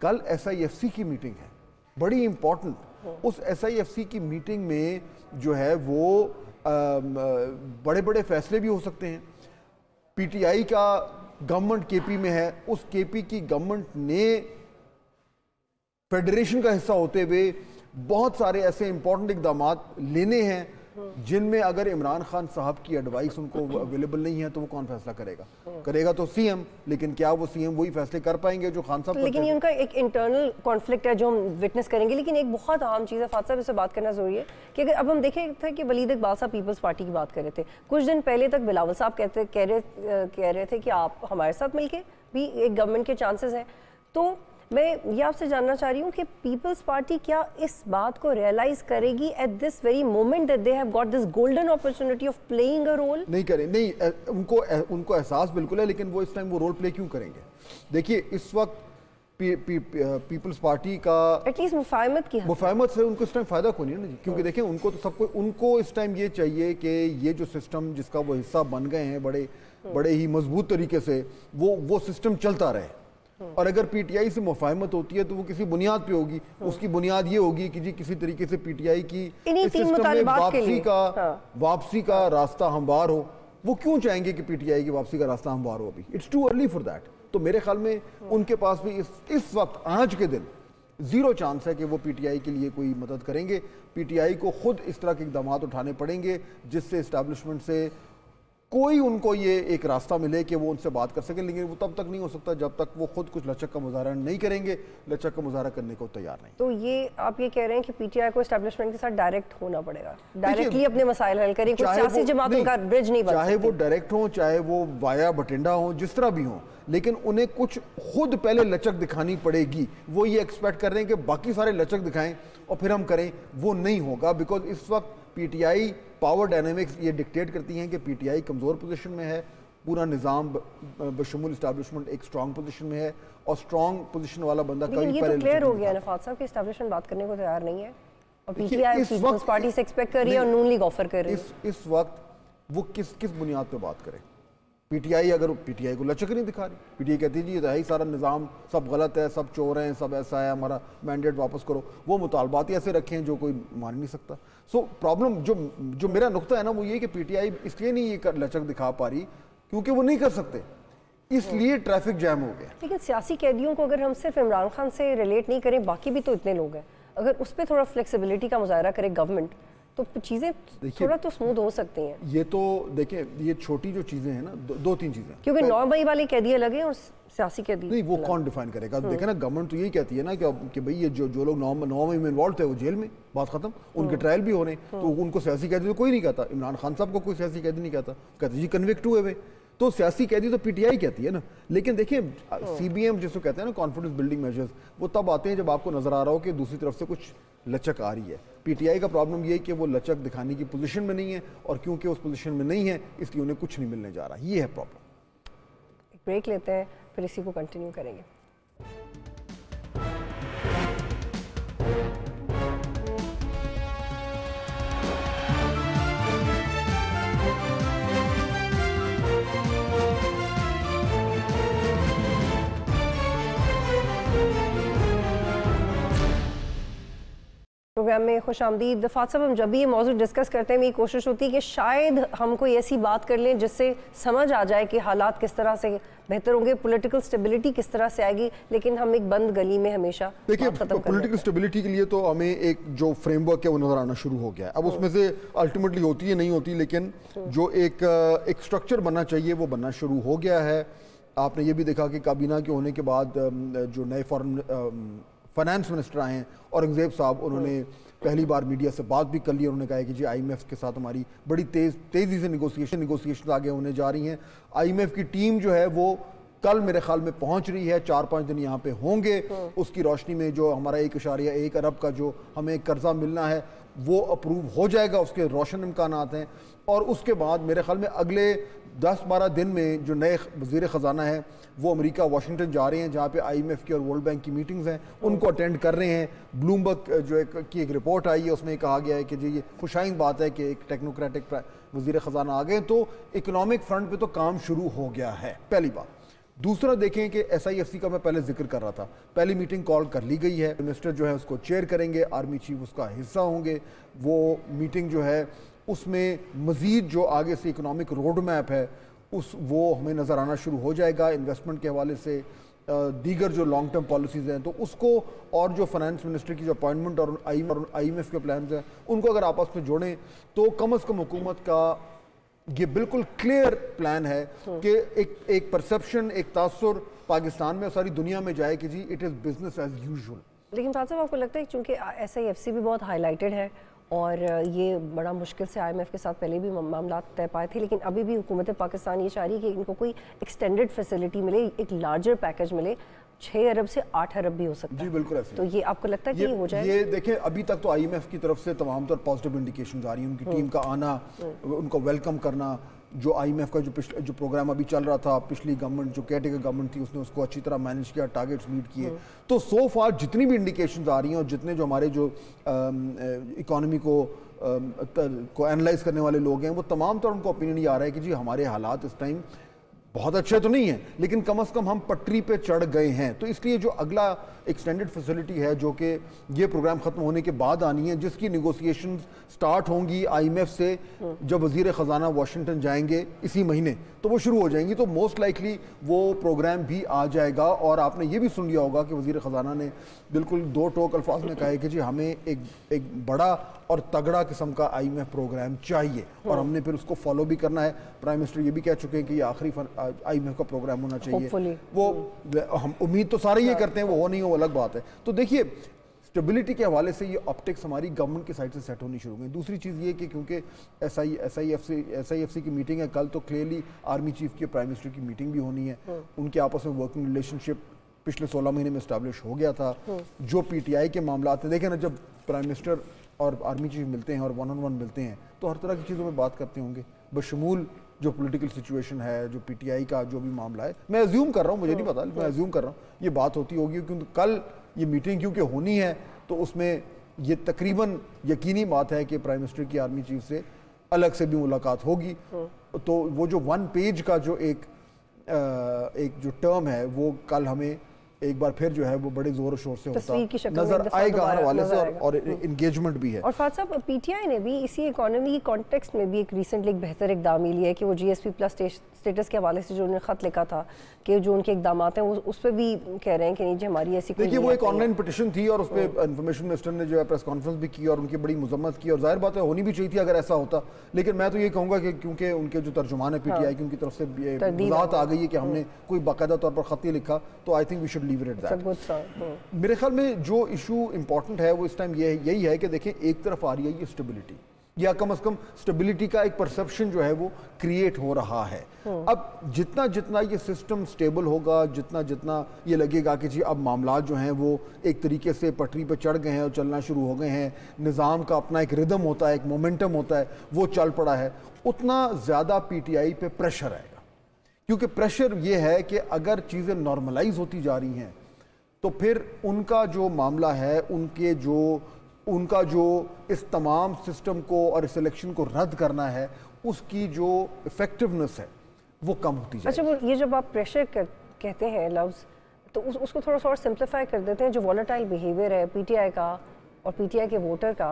कल SIFC की मीटिंग है, बड़ी इंपॉर्टेंट। उस SIFC की मीटिंग में जो है वो बड़े बड़े फैसले भी हो सकते हैं। PTI का गवर्नमेंट KP में है, उस KP की गवर्नमेंट ने फेडरेशन का हिस्सा होते हुए बहुत सारे ऐसे इंपॉर्टेंट इकदाम लेने हैं जिनमें अगर इमरान खान साहब की एडवाइस उनको अवेलेबल नहीं है तो वो कौन फैसला करेगा? करेगा तो CM, लेकिन क्या वो CM वही फैसले कर पाएंगे जो खान साहब? लेकिन ये उनका एक इंटरनल कॉन्फ्लिक्ट है जो हम विटनेस करेंगे। लेकिन एक बहुत आम चीज़ है फात साहब, इससे बात करना जरूरी है कि अगर अब हम देखें थे कि वलीद इकबाल साहब पीपल्स पार्टी की बात कर रहे थे, कुछ दिन पहले तक बिलावल साहब कह रहे थे कि आप हमारे साथ मिलके भी एक गवर्नमेंट के चांसेस हैं। तो मैं ये आपसे जानना चाह रही हूँ कि पीपल्स पार्टी क्या इस बात को रियलाइज करेगी at this very moment that they have got this golden opportunity of playing a role? नहीं करें, नहीं, उनको एहसास बिल्कुल है, लेकिन वो इस टाइम वो रोल प्ले क्यों करेंगे? देखिए इस वक्त पीपल्स पार्टी का एटलीस्ट मुफाहमत से उनको इस टाइम फायदा कोई नहीं है ना जी, क्योंकि देखिए उनको तो सबको उनको इस टाइम ये चाहिए कि ये जो सिस्टम जिसका वो हिस्सा बन गए हैं बड़े ही मजबूत तरीके से वो सिस्टम चलता रहे। और अगर PTI से मुफाहमत होती है तो वो किसी बुनियाद पे होगी। उसकी बुनियाद ये होगी कि जी किसी तरीके से PTI की इस सिस्टम में वापसी का रास्ता हमवार हो। वो क्यों चाहेंगे कि PTI की वापसी का रास्ता हमवार हो? अभी it's too early for that. तो मेरे ख्याल में उनके पास भी इस वक्त आज के दिन जीरो चांस है कि वो PTI के लिए कोई मदद करेंगे। PTI को खुद इस तरह के इकदाम उठाने पड़ेंगे जिससे इस्टेब्लिशमेंट से कोई उनको ये एक रास्ता मिले कि वो उनसे बात कर सके, लेकिन वो तब तक नहीं हो सकता जब तक वो खुद कुछ लचक का मुजाहरा नहीं करेंगे। लचक का मुजाहरा करने को तैयार नहीं। तो ये आप ये कह रहे हैं कि PTI को एस्टेब्लिशमेंट के साथ डायरेक्ट होना पड़ेगा, डायरेक्टली अपने मसाइल हल करें, कुछ सियासी जमातों का ब्रिज नहीं बन सकती। चाहे वो डायरेक्ट हो, चाहे वो वाया बठिंडा हो, जिस तरह भी हो, लेकिन उन्हें कुछ खुद पहले लचक दिखानी पड़ेगी। वो ये एक्सपेक्ट कर रहे हैं कि बाकी सारे लचक दिखाएं और फिर हम करें, वो नहीं होगा। बिकॉज इस वक्त PTI पावर डायनेमिक्स ये डिक्टेट करती हैं कि PTI कमज़ोर पोजीशन में है, पूरा निज़ाम बशमूल इस्टेब्लिशमेंट एक स्ट्रॉन्ग पोजीशन में है, और स्ट्रॉन्ग पोजीशन वाला बंदा कभी पहले तो क्लियर हो गया नफात साहब कि इस्टेब्लिशमेंट बात करने को तैयार नहीं है और PTI पीपल्स पार्टी से एक्सपेक्ट कर रही है और नून लीग ऑफर कर रही है। इस वक्त वो किस बुनियाद पे बात करें? PTI अगर PTI को लचक नहीं दिखा रही, PTI कहती है जी ये है सारा निज़ाम सब गलत है, सब चोर हैं, सब ऐसा है, हमारा मैंडेट वापस करो, वो मुतालबात ही ऐसे रखे हैं जो कोई मान नहीं सकता। सो प्रॉब्लम जो मेरा नुक्ता है ना वो ये कि PTI इसलिए नहीं ये लचक दिखा पा रही क्योंकि वो नहीं कर सकते, इसलिए ट्रैफिक जैम हो गया। लेकिन सियासी कैदियों को अगर हम सिर्फ इमरान खान से रिलेट नहीं करें, बाकी भी तो इतने लोग हैं, अगर उस पर थोड़ा फ्लेक्सिबिलिटी का मुजाहरा करे गवर्नमेंट तो चीजें थोड़ा तो स्मूथ हो सकती हैं। ये तो देखिए ये छोटी जो चीजें हैं ना, दो तीन चीजें, क्योंकि 9 मई वाले कैदी अलग हैं और सियासी कैदी नहीं, वो कौन डिफाइन करेगा? देखे ना, गवर्नमेंट तो यही कहती है ना कि भाई ये जो लोग 9 मई में इन्वॉल्व थे वो जेल में, बात खत्म, उनके ट्रायल भी होने, तो उनको सियासी कैदी तो कोई नहीं कहता। इमरान खान साहब को कोई सियासी कैदी नहीं कहता, कहते जी कन्विक्ट हुए हुए, तो सियासी कैदी तो PTI कहती है ना। लेकिन देखिए CBM जिसको कहते हैं ना कॉन्फिडेंस बिल्डिंग मेजर्स, वो तब आते हैं जब आपको नजर आ रहा हो कि दूसरी तरफ से कुछ लचक आ रही है। PTI का प्रॉब्लम ये है कि वो लचक दिखाने की पोजीशन में नहीं है, और क्योंकि उस पोजीशन में नहीं है इसलिए उन्हें कुछ नहीं मिलने जा रहा, ये है प्रॉब्लम। एक ब्रेक लेते हैं, फिर इसी को कंटिन्यू करेंगे। प्रोग्राम में खुश आमदीद। फात साहब, हम जब भी ये मौजूद डिस्कस करते हैं मेरी कोशिश होती है कि शायद हम कोई ऐसी बात कर लें जिससे समझ आ जाए कि हालात किस तरह से बेहतर होंगे, पॉलिटिकल स्टेबिलिटी किस तरह से आएगी, लेकिन हम एक बंद गली में हमेशा देखिए पॉलिटिकल स्टेबिलिटी के लिए तो हमें एक जो फ्रेमवर्क है वो नजर आना शुरू हो गया है। अब उसमें से अल्टीमेटली होती है नहीं होती, लेकिन जो एक स्ट्रक्चर बनना चाहिए वो बनना शुरू हो गया है। आपने ये भी देखा कि काबीना के होने के बाद जो नए फॉरेन फाइनेंस मिनिस्टर आए हैं औरंगजेब साहब, उन्होंने पहली बार मीडिया से बात भी कर ली। उन्होंने कहा है कि जी IMF के साथ हमारी बड़ी तेज़ी से निगोसिएशन आगे होने जा रही हैं। IMF की टीम जो है वो कल मेरे ख्याल में पहुंच रही है, 4-5 दिन यहाँ पे होंगे। उसकी रोशनी में जो हमारा 1.1 अरब का जो हमें कर्जा मिलना है वो अप्रूव हो जाएगा, उसके रोशन इम्कानात हैं। और उसके बाद मेरे ख्याल में अगले 10-12 दिन में जो नए वज़ीर ख़जाना है वो अमेरिका वाशिंगटन जा रहे हैं, जहाँ पे IMF की और वर्ल्ड बैंक की मीटिंग्स हैं, उनको अटेंड कर रहे हैं। ब्लूमबर्ग जो एक रिपोर्ट आई है उसमें कहा गया है कि जी ये खुशाइन बात है कि एक टेक्नोक्रेटिक वज़ीर ख़जाना आ गए, तो इकोनॉमिक फ्रंट पे तो काम शुरू हो गया है, पहली बात। दूसरा देखें कि SIFC का मैं पहले जिक्र कर रहा था, पहली मीटिंग कॉल कर ली गई है, मिनिस्टर जो है उसको चेयर करेंगे, आर्मी चीफ उसका हिस्सा होंगे। वो मीटिंग जो है उसमें मज़ीद जो आगे से इकोनॉमिक रोड मैप है वो हमें नज़र आना शुरू हो जाएगा, इन्वेस्टमेंट के हवाले से दीगर जो लॉन्ग टर्म पॉलिसीज़ हैं तो उसको, और जो फाइनेंस मिनिस्टर की जो अपॉइंटमेंट और IMF के प्लान हैं उनको अगर आपस में जोड़ें तो कम अज़ कम हुकूमत का ये बिल्कुल क्लियर प्लान है कि एक परसेप्शन, एक तासुर पाकिस्तान में और सारी दुनिया में जाए कि जी it is business as usual. लेकिन फाद साहब, आपको लगता है चूँकि SIFC भी बहुत हाईलाइटेड है और ये बड़ा मुश्किल से IMF के साथ पहले भी मामला तय पाए थे, लेकिन अभी भी हुकूमत पाकिस्तान ये चाह रही है कि इनको कोई एक्सटेंडेड फैसिलिटी मिले, एक लार्जर पैकेज मिले, 6 अरब से 8 अरब भी हो सकता है। जी बिल्कुल ऐसे। तो ये आपको लगता है कि ये हो जाए? ये देखें, अभी तक तो IMF की तरफ से तमाम तौर पॉजिटिव इंडिकेशन आ रही हैं, उनकी टीम का आना, उनको वेलकम करना, जो IMF का जो प्रोग्राम अभी चल रहा था, पिछली गवर्नमेंट जो केयरटेकर गवर्नमेंट थी उसने उसको अच्छी तरह मैनेज किया, टारगेट्स मीट किए। तो सो फार जितनी भी इंडिकेशंस आ रही हैं और जितने जो हमारे जो इकॉनमी को एनालाइज करने वाले लोग हैं वो तमाम तौर उनको ओपिनियन ये आ रहा है कि जी हमारे हालात इस टाइम बहुत अच्छे तो नहीं है लेकिन कम से कम हम पटरी पे चढ़ गए हैं। तो इसलिए जो अगला एक्सटेंडेड फैसिलिटी है जो कि ये प्रोग्राम ख़त्म होने के बाद आनी है, जिसकी निगोसिएशन स्टार्ट होंगी IMF से जब वज़ीर ख़जाना वाशिंगटन जाएंगे इसी महीने, तो वो शुरू हो जाएंगी, तो मोस्ट लाइकली वो प्रोग्राम भी आ जाएगा। और आपने ये भी सुन लिया होगा कि वज़ीर ख़जाना ने बिल्कुल दो टोक अल्फाज में कहा है कि जी हमें एक बड़ा और तगड़ा किस्म का IMF प्रोग्राम चाहिए और हमने फिर उसको फॉलो भी करना है। प्राइम मिनिस्टर ये भी कह चुके हैं कि ये आखिरी IMF का प्रोग्राम होना चाहिए। वो हम उम्मीद तो सारे ये करते हैं, वो हो नहीं हो अलग बात है। तो देखिए, स्टेबिलिटी के हवाले से ये ऑप्टिक्स हमारी गवर्नमेंट की साइड से सेट होनी शुरू हो गई। दूसरी चीज़ ये कि क्योंकि SIFC की मीटिंग है कल, तो क्लियरली आर्मी चीफ की प्राइम मिनिस्टर की मीटिंग भी होनी है। उनके आपस में वर्किंग रिलेशनशिप पिछले 16 महीने में इस्टेब्लिश हो गया था। जो PTI के मामला थे, देखें ना, जब प्राइम मिनिस्टर और आर्मी चीफ मिलते हैं और 1-on-1 मिलते हैं तो हर तरह की चीज़ों में बात करते होंगे, बशमूल जो पॉलिटिकल सिचुएशन है, जो PTI का जो भी मामला है। मैं अज्यूम कर रहा हूँ, मुझे नहीं पता, मैं अज्यूम कर रहा हूँ ये बात होती होगी, क्योंकि कल ये मीटिंग क्योंकि होनी है तो उसमें ये तकरीबन यकीनी बात है कि प्राइम मिनिस्टर की आर्मी चीफ से अलग से भी मुलाकात होगी। तो वो जो 1 पेज का जो एक जो टर्म है वो कल हमें एक बार फिर जो है वो बड़े जोर शोर से होता नजर आएगा हर हवाले से, और इंगेजमेंट भी है। और फाद साहब, PTI ने भी इसी इकोनॉमी की कॉन्टेक्स्ट में भी एक रिसेंटली एक बेहतर इकदाम लिया है कि वो GSP प्लस स्टेटस के हवाले से जो उन्होंने खत लिखा था कि जो उनके इकदाम हैं वो उस पर भी कह रहे हैं कि नहीं जी हमारी ऐसी। देखिए, वो एक ऑनलाइन पिटिशन थी और उस पर इन्फॉर्मेशन मिनिस्टर ने जो है प्रेस कॉन्फ्रेंस भी की और उनकी बड़ी मजम्मत की, और जाहिर बात है होनी भी चाहिए थी अगर ऐसा होता। लेकिन मैं तो ये कहूँगा कि क्योंकि उनके जो तर्जुमान है PTI की, उनकी तरफ से वजाहत आ गई है कि हमने कोई बाकायदा तौर पर खत नहीं लिखा, तो I think we should leave it at that. मेरे ख्याल में जो इशू इंपॉर्टेंट है वो इस टाइम यही है कि देखें, एक तरफ आ रही है ये स्टेबिलिटी, या कम से कम स्टेबिलिटी का एक परसेप्शन जो है वो क्रिएट हो रहा है। अब जितना जितना ये सिस्टम स्टेबल होगा, जितना जितना ये लगेगा कि जी अब मामलात जो हैं वो एक तरीके से पटरी पर चढ़ गए हैं और चलना शुरू हो गए हैं, निज़ाम का अपना एक रिदम होता है, एक मोमेंटम होता है, वो चल पड़ा है, उतना ज़्यादा PTI पे प्रेशर आएगा। क्योंकि प्रेशर ये है कि अगर चीज़ें नॉर्मलाइज होती जा रही हैं तो फिर उनका जो मामला है, उनका जो इस तमाम सिस्टम को और इस इलेक्शन को रद्द करना है, उसकी जो इफेक्टिवनेस है वो कम होती जाएगी। अच्छा, वो ये जब आप प्रेशर कहते हैं लफ्ज़, तो उसको थोड़ा सा और सिंप्लीफाई कर देते हैं। जो वॉलेटाइल बिहेवियर है PTI का और PTI के वोटर का,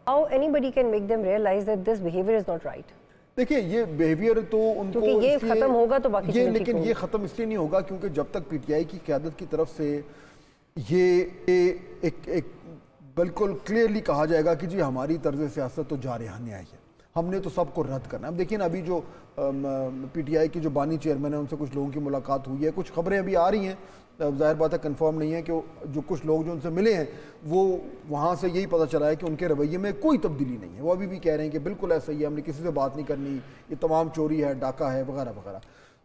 how anybody can make them realise that this behaviour is not right? देखिए, ये बिहेवियर तो उनको ये खत्म होगा तो बाकी ये, लेकिन ये खत्म इसलिए नहीं होगा क्योंकि जब तक PTI की क़यादत की तरफ से ये एक बिल्कुल क्लियरली कहा जाएगा कि जी हमारी तर्ज सियासत तो जारहाने आई है, हमने तो सबको रद्द करना है। अब देखिए ना, अभी जो PTI की जो बानी चेयरमैन है उनसे कुछ लोगों की मुलाकात हुई है, कुछ खबरें अभी आ रही हैं, जाहिर बात है कंफर्म नहीं है कि जो कुछ लोग जो उनसे मिले हैं वो वहाँ से यही पता चला है कि उनके रवैये में कोई तब्दीली नहीं है। वो अभी भी कह रहे हैं कि बिल्कुल ऐसा ही है, हमने किसी से बात नहीं करनी, ये तमाम चोरी है, डाका है, वगैरह वगैरह।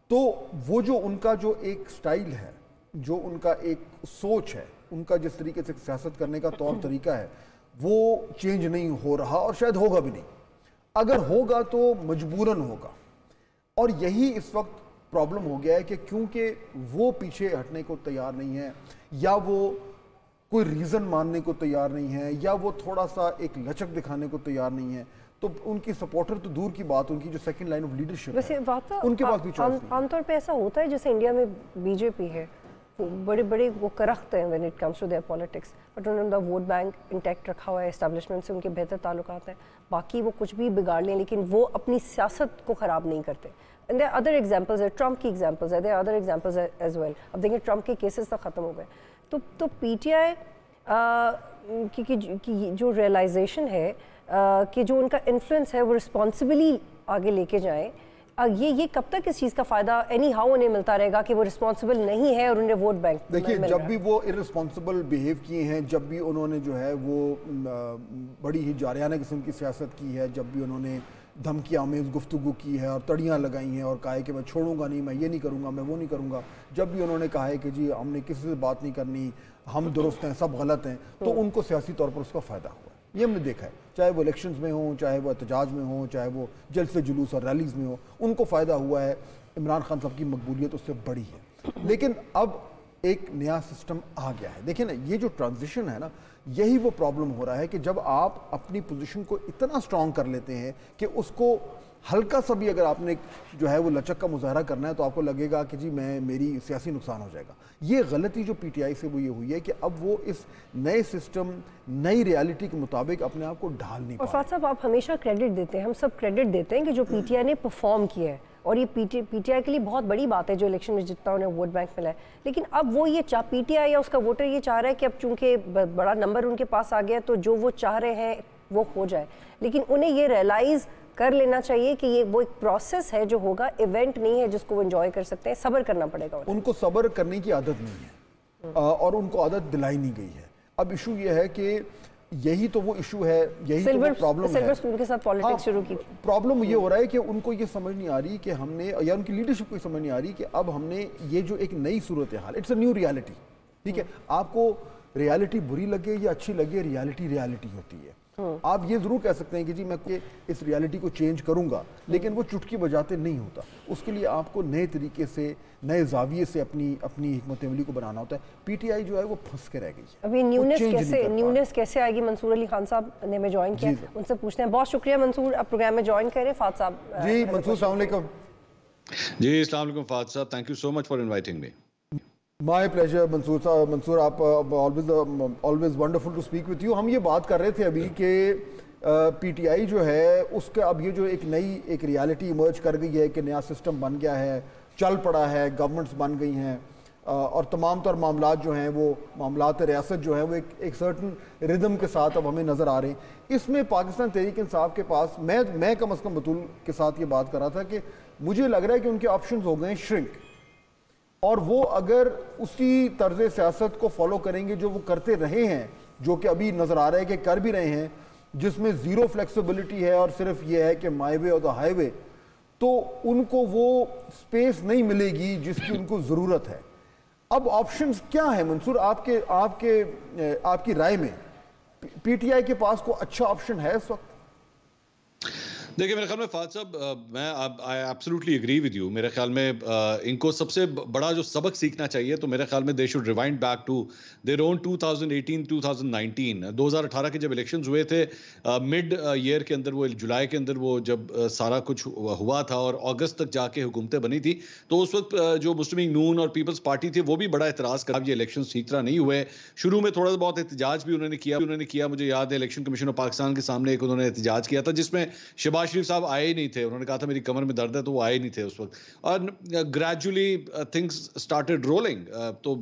तो वो जो उनका जो एक स्टाइल है, जो उनका एक सोच है, उनका जिस तरीके से सियासत करने का तौर तरीका है, वो चेंज नहीं हो रहा और शायद होगा भी नहीं। अगर होगा तो मजबूरन होगा, और यही इस वक्त प्रॉब्लम हो गया है कि क्योंकि वो पीछे हटने को तैयार नहीं है, या वो कोई रीज़न मानने को तैयार नहीं है, या वो थोड़ा सा एक लचक दिखाने को तैयार नहीं है, तो उनकी सपोर्टर तो दूर की बात, उनकी जो सेकंड लाइन ऑफ लीडरशिप वैसे है, बात उनके पास भी चॉइस नहीं। आमतौर पे ऐसा होता है जैसे इंडिया में बीजेपी है, वो बड़े बड़े वो करख्त हैं when it comes to their politics, but उन्होंने वोट बैंक इंटैक्ट रखा हुआ है, एस्टेब्लिशमेंट से उनके बेहतर ताल्लुकात हैं, बाकी वो कुछ भी बिगाड़ लें लेकिन वो अपनी सियासत को ख़राब नहीं करते। एंड देयर अदर एग्जांपल्स है, ट्रम्प की एग्जांपल्स है, there other examples as well. अब देखिए ट्रम्प के केसेस तक ख़त्म हो गए, तो पीटीआई की जो रियलाइजेशन है कि जो उनका इन्फ्लुएंस है वो रिस्पॉन्सिबली आगे लेके जाएं, ये कब तक इस चीज़ का फ़ायदा एनी हाउ उन्हें मिलता रहेगा कि वो रिस्पॉन्सिबल नहीं है और उन्हें वोट बैंक देखिए जब भी वो इररिस्पॉन्सिबल बिहेव किए हैं, जब भी उन्होंने जो है वो बड़ी ही जारियाना किस्म की सियासत की है, जब भी उन्होंने धमकी आमेज गुफ्तगू की है और तड़ियाँ लगाई हैं और कहा है कि मैं छोड़ूंगा नहीं, मैं ये नहीं करूँगा, मैं वो नहीं करूँगा, जब भी उन्होंने कहा है कि जी हमने किसी से बात नहीं करनी, हम दुरुस्त हैं, सब गलत हैं, तो उनको सियासी तौर पर उसका फ़ायदा हुआ। ये हमने देखा है, चाहे वो इलेक्शंस में हो, चाहे वो एहतजाज में हो, चाहे वो जलसे जुलूस और रैलीज़ में हो, उनको फ़ायदा हुआ है। इमरान खान साहब की मकबूलियत उससे बड़ी है। लेकिन अब एक नया सिस्टम आ गया है। देखिए ना, ये जो ट्रांजिशन है ना, यही वो प्रॉब्लम हो रहा है कि जब आप अपनी पोजीशन को इतना स्ट्रांग कर लेते हैं कि उसको हल्का सा भी अगर आपने जो है वो लचक का मुजाहरा करना है तो आपको लगेगा कि जी मेरी सियासी नुकसान हो जाएगा। ये गलती जो पीटीआई से वो ये हुई है कि अब वो इस नए सिस्टम, नई रियलिटी के मुताबिक अपने आप को ढाल नहीं पा रहे। और फात साहब, आप हमेशा क्रेडिट देते हैं, हम सब क्रेडिट देते हैं कि जो पीटीआई ने परफॉर्म किया है, और ये पीटीआई के लिए बहुत बड़ी बात है जो इलेक्शन में जितना उन्हें वोट बैंक मिला है। लेकिन अब वो ये पीटीआई या उसका वोटर ये चाह रहा है कि अब चूंकि बड़ा नंबर उनके पास आ गया तो जो वो चाह रहे हैं वो हो जाए। लेकिन उन्हें ये रियलाइज़ कर लेना चाहिए कि ये वो एक प्रोसेस है जो होगा, इवेंट नहीं है जिसको वो एंजॉय कर सकते हैं, सब्र करना पड़ेगा उनको सब्र करने की आदत नहीं है और उनको आदत दिलाई नहीं गई है। अब इशू ये है कि यही तो वो इशू है, यही तो वो प्रॉब्लम है। सिल्वर स्पून के साथ पॉलिटिक्स शुरू की। प्रॉब्लम ये हो रहा है कि उनको ये समझ नहीं आ रही कि हमने, या उनकी लीडरशिप को समझ नहीं आ रही कि अब हमने ये जो एक नई सूरत हाल, इट्स अ न्यू रियलिटी, ठीक है। आपको रियलिटी बुरी लगे या अच्छी लगे, रियलिटी होती है। आप ये जरूर कह सकते हैं कि जी मैं इस रियलिटी को चेंज करूंगा, लेकिन वो चुटकी बजाते नहीं होता। उसके लिए आपको नए तरीके से, नए जाविये से अपनी हिकमत अमली को बनाना होता है। पीटीआई जो है वो फंस के रह गई है। अभी न्यूनेस कैसे आएगी? मंसूर अली खान साहब ने हमें ज्वाइन किया, उनसे पूछते हैं। बहुत शुक्रिया मंसूर, आप प्रोग्राम में ज्वाइन करें। फात साहब जी, मंसूर अस्सलाम वालेकुम। जी अस्सलाम वालेकुम फात साहब, thank you so much for inviting me. My pleasure Mansoor साहब। मंसूर, आप always wonderful to speak with you. हम ये बात कर रहे थे अभी कि पीटीआई जो है उसका अब ये जो एक नई एक रियलिटी इमर्ज कर गई है कि नया सिस्टम बन गया है, चल पड़ा है, गवर्नमेंट्स बन गई हैं और तमाम तर मामलात जो हैं वो मामलात रियासत जो है वो एक सर्टन रिदम के साथ अब हमें नज़र आ रहे हैं। इसमें पाकिस्तान तहरीक इंसाफ के पास, मैं कम अज़ कम बतूल के साथ ये बात कर रहा था कि मुझे लग रहा है कि उनके ऑप्शंस हो गए श्रिंक, और वो अगर उसी तर्ज सियासत को फॉलो करेंगे जो वो करते रहे हैं, जो कि अभी नज़र आ रहा है कि कर भी रहे हैं, जिसमें ज़ीरो फ्लेक्सिबिलिटी है और सिर्फ ये है कि माई वे और द हाईवे, तो उनको वो स्पेस नहीं मिलेगी जिसकी उनको ज़रूरत है। अब ऑप्शंस क्या है मंसूर, आपकी राय में पीटीआई के पास को अच्छा ऑप्शन है इस वक्त? देखिए मेरे ख्याल में फात साहब, मैं I absolutely agree with you. मेरे ख्याल में इनको सबसे बड़ा जो सबक सीखना चाहिए तो मेरे ख्याल में they should rewind back to their own 2018-2019 2018 के जब इलेक्शंस हुए थे, मिड ईयर के अंदर, वो जुलाई के अंदर वो जब सारा कुछ हुआ था और अगस्त तक जाके हुकूमतें बनी थी, तो उस वक्त जो मुस्लिम लीग नून और पीपल्स पार्टी थी वो भी बड़ा एतराज़ कर ये इलेक्शन ठीक तरह नहीं हुए। शुरू में थोड़ा बहुत एहतजाज भी उन्होंने किया। मुझे याद है इलेक्शन कमीशन ऑफ पाकिस्तान के सामने एक उन्होंने एहतजाज किया था जिसमें शहबाज शरीफ साहब आए ही नहीं थे। उन्होंने कहा था मेरी कमर में दर्द है, तो वो आए नहीं थे उस वक्त। और ग्रेजुअली थिंग्स स्टार्टेड रोलिंग, तो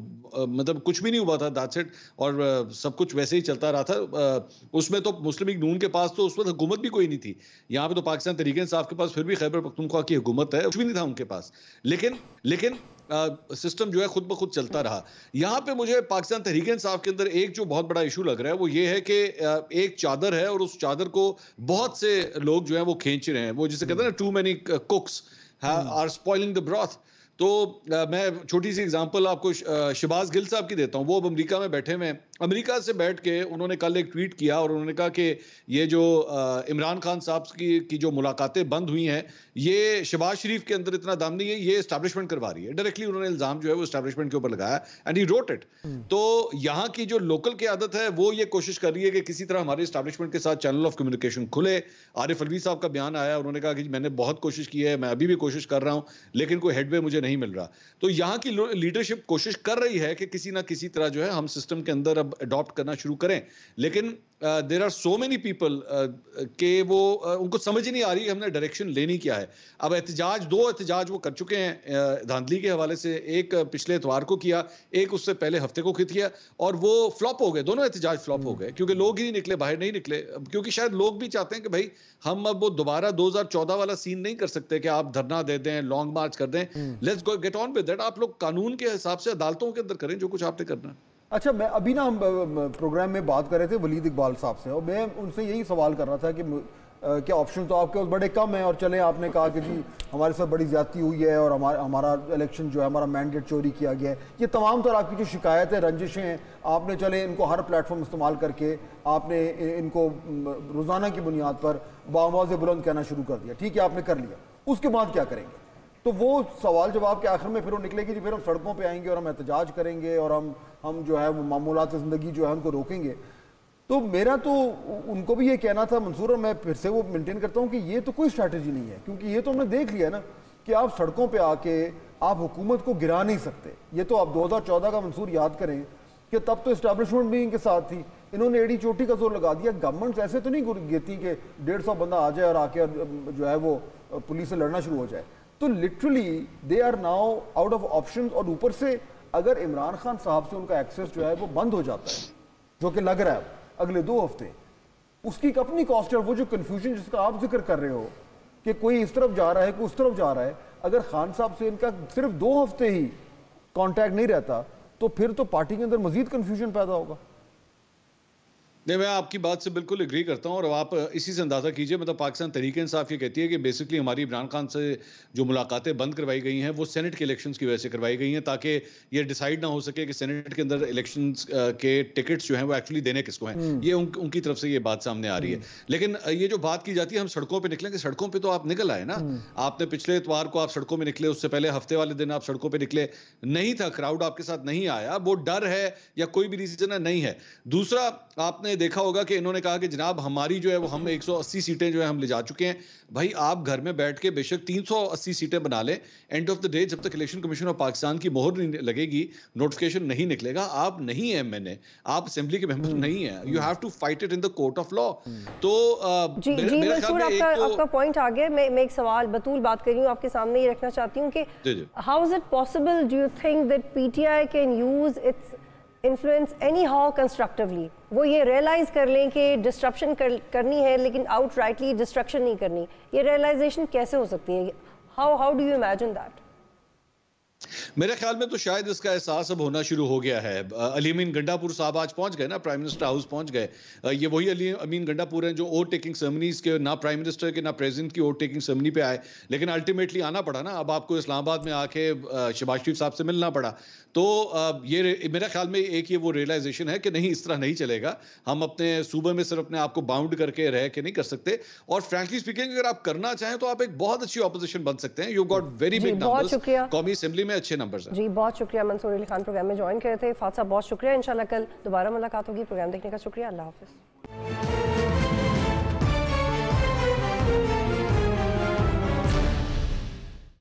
मतलब कुछ भी नहीं हुआ था, दैट्स इट, और सब कुछ वैसे ही चलता रहा था। उसमें तो मुस्लिम लीग नून के पास तो उस वक्त हुकूमत भी कोई नहीं थी। यहाँ पे तो पाकिस्तान तहरीक इंसाफ के पास फिर भी खैबर पख्तूनख्वा की हुकूमत है, कुछ भी नहीं था उनके पास। लेकिन सिस्टम जो है खुद ब खुद चलता रहा। यहाँ पे मुझे पाकिस्तान तहरीक इंसाफ के अंदर एक जो बहुत बड़ा इशू लग रहा है वो ये है कि एक चादर है और उस चादर को बहुत से लोग जो है वो खींच रहे हैं। वो जिसे कहते हैं ना, too many cooks are spoiling the broth. तो मैं छोटी सी एग्जांपल आपको शहबाज गिल साहब की देता हूं। वो अब अमेरिका में बैठे हुए हैं। अमेरिका से बैठ के उन्होंने कल एक ट्वीट किया और उन्होंने कहा कि ये जो इमरान खान साहब की जो मुलाकातें बंद हुई हैं, ये शहबाज शरीफ के अंदर इतना दम नहीं है, ये एस्टैब्लिशमेंट करवा रही है। डायरेक्टली उन्होंने इल्जाम जो है वो एस्टैब्लिशमेंट के ऊपर लगाया एंड ही रोट इट। तो यहाँ की जो लोकल की आदत है वो ये कोशिश कर रही है कि किसी तरह हमारे एस्टैब्लिशमेंट के साथ चैनल ऑफ कम्युनिकेशन खुले। आरिफ अलवी साहब का बयान आया, उन्होंने कहा कि मैंने बहुत कोशिश की है, मैं अभी भी कोशिश कर रहा हूं, लेकिन कोई हेडवे मुझे नहीं मिल रहा। तो यहाँ की लीडरशिप कोशिश कर रही है कि किसी ना किसी तरह जो है हम सिस्टम के अंदर अब अडॉप्ट करना शुरू करें, लेकिन there are so many people के वो उनको समझ ही नहीं आ रही हमने डायरेक्शन लेनी क्या है। अब एहतजाज, 2 एहतजाज वो कर चुके हैं धांधली के हवाले से, एक पिछले इतवार को किया, एक उससे पहले हफ्ते को किया, और वो फ्लॉप हो गए। दोनों एहतजाज फ्लॉप हो गए क्योंकि लोग ही नहीं निकले, बाहर नहीं निकले, क्योंकि शायद लोग भी चाहते हैं कि भाई हम अब वो दोबारा 2014 वाला सीन नहीं कर सकते कि आप धरना दे दें, लॉन्ग मार्च कर दें। Let's go get on with that. आप लोग कानून के हिसाब से अदालतों के अंदर करें जो कुछ आपने करना है। अच्छा, मैं अभी ना हम प्रोग्राम में बात कर रहे थे वलीद इकबाल साहब से, और मैं उनसे यही सवाल कर रहा था कि क्या ऑप्शन तो आपके पास बड़े कम हैं, और चले आपने कहा कि जी हमारे साथ बड़ी ज्यादती हुई है और हमारा इलेक्शन जो है, हमारा मैंडेट चोरी किया गया है, ये तमाम तरह आपकी जो शिकायतें, रंजिशें हैं, आपने चले इनको हर प्लेटफॉर्म इस्तेमाल करके आपने इनको रोज़ाना की बुनियाद पर बाआवाज़ बुलंद कहना शुरू कर दिया। ठीक है, आपने कर लिया, उसके बाद क्या करेंगे? तो वो सवाल जवाब के आखिर में फिर वो निकलेगी जी फिर हम सड़कों पे आएंगे और हम एहतजाज करेंगे और हम जो है वो मामूलात ज़िंदगी जो है उनको रोकेंगे। तो मेरा तो उनको भी ये कहना था मंसूर, और मैं फिर से वो मेंटेन करता हूँ कि ये तो कोई स्ट्रैटेजी नहीं है, क्योंकि ये तो हमने देख लिया ना कि आप सड़कों पे आके आप हुकूमत को गिरा नहीं सकते। ये तो आप 2014 का मंसूर याद करें कि तब तो इस्टेब्लिशमेंट भी इनके साथ थी, इन्होंने एड़ी चोटी का जोर लगा दिया। गवर्नमेंट ऐसे तो नहीं गिरती कि 150 बंदा आ जाए और आके जो है वो पुलिस से लड़ना शुरू हो जाए। तो literally they are now out of option, और ऊपर से अगर इमरान खान साहब से उनका एक्सेस जो है वो बंद हो जाता है, जो कि लग रहा है अगले 2 हफ्ते, उसकी एक अपनी कॉस्ट है। वो जो कन्फ्यूजन जिसका आप जिक्र कर रहे हो कि कोई इस तरफ जा रहा है, कोई उस तरफ जा रहा है, अगर खान साहब से इनका सिर्फ 2 हफ्ते ही कांटेक्ट नहीं रहता तो फिर तो पार्टी के अंदर मजीद कन्फ्यूजन पैदा होगा। नहीं, मैं आपकी बात से बिल्कुल एग्री करता हूं, और आप इसी से अंदाजा कीजिए, मतलब पाकिस्तान तहरीक इंसाफ ये कहती है कि बेसिकली हमारी इमरान खान से जो मुलाकातें बंद करवाई गई हैं वो सेनेट के इलेक्शंस की वजह से करवाई गई हैं, ताकि ये डिसाइड ना हो सके कि सेनेट के अंदर इलेक्शंस के टिकट्स जो हैं वो एक्चुअली देने किसको हैं। ये उनकी तरफ से ये बात सामने आ रही है। लेकिन ये जो बात की जाती है हम सड़कों पर निकलेंगे, सड़कों पर तो आप निकल आए ना। आपने पिछले इतवार को आप सड़कों में निकले, उससे पहले हफ्ते वाले दिन आप सड़कों पर निकले, नहीं था, क्राउड आपके साथ नहीं आया। वो डर है या कोई भी रीजन है, नहीं है। दूसरा, आपने देखा होगा कि इन्होंने कहा कि जनाब हमारी जो है वो हम 180 सीटें जो है हम ले जा चुके हैं। भाई आप घर में बैठ के बेशक 380 सीटें बना लें, एंड ऑफ द डे जब तक इलेक्शन कमीशन ऑफ पाकिस्तान की मोहर नहीं लगेगी, नोटिफिकेशन नहीं निकलेगा, आप नहीं है एमएनए, आप असेंबली के मेंबर नहीं है। You have to fight it in the court of law. तो मेरे ख्याल में आपका पॉइंट आ गया। मैं एक सवाल बतूल बात कर रही हूँ, आपके सामने ये रखना चाहती हूँ कि how is it possible, do you think that PTI can use its influence any how constructively? वो ये रियलाइज कर लें कि डिस्ट्रप्शन करनी है लेकिन आउटराइटली डिस्ट्रक्शन नहीं करनी। ये रियलाइजेशन कैसे हो सकती है? How do you imagine that? मेरे ख्याल में तो शायद इसका एहसास अब होना शुरू हो गया है। अली अमीन गंडापुर साहब आज पहुंच गए ना, प्राइम मिनिस्टर हाउस पहुंच गए। ये वही अली अमीन गंडापुर हैं जो ओट टेकिंग सेरेमनीज के ना प्राइम मिनिस्टर के ना प्रेसिडेंट की ओट टेकिंग सेरेमनी पे आए, लेकिन अल्टीमेटली आना पड़ा ना। अब आपको इस्लामाबाद में आके शहबाज शरीफ साहब से मिलना पड़ा। तो ये मेरे ख्याल में एक ये वो रियलाइजेशन है कि नहीं, इस तरह नहीं चलेगा। हम अपने सूबे में सिर्फ अपने आप को बाउंड करके रह के नहीं कर सकते। और फ्रैंकली स्पीकिंग अगर आप करना चाहें तो आप एक बहुत अच्छी ऑपोजिशन बन सकते हैं। You got very big numbers, कौमी असेंबली में अच्छे नंबर्स हैं। जी बहुत शुक्रिया मंसूर अली खान प्रोग्राम में ज्वाइन करे थे। फात साहब बहुत शुक्रिया। इंशाल्लाह कल दोबारा मुलाकात होगी। प्रोग्राम देखने का शुक्रिया। अल्लाह हाफिज़।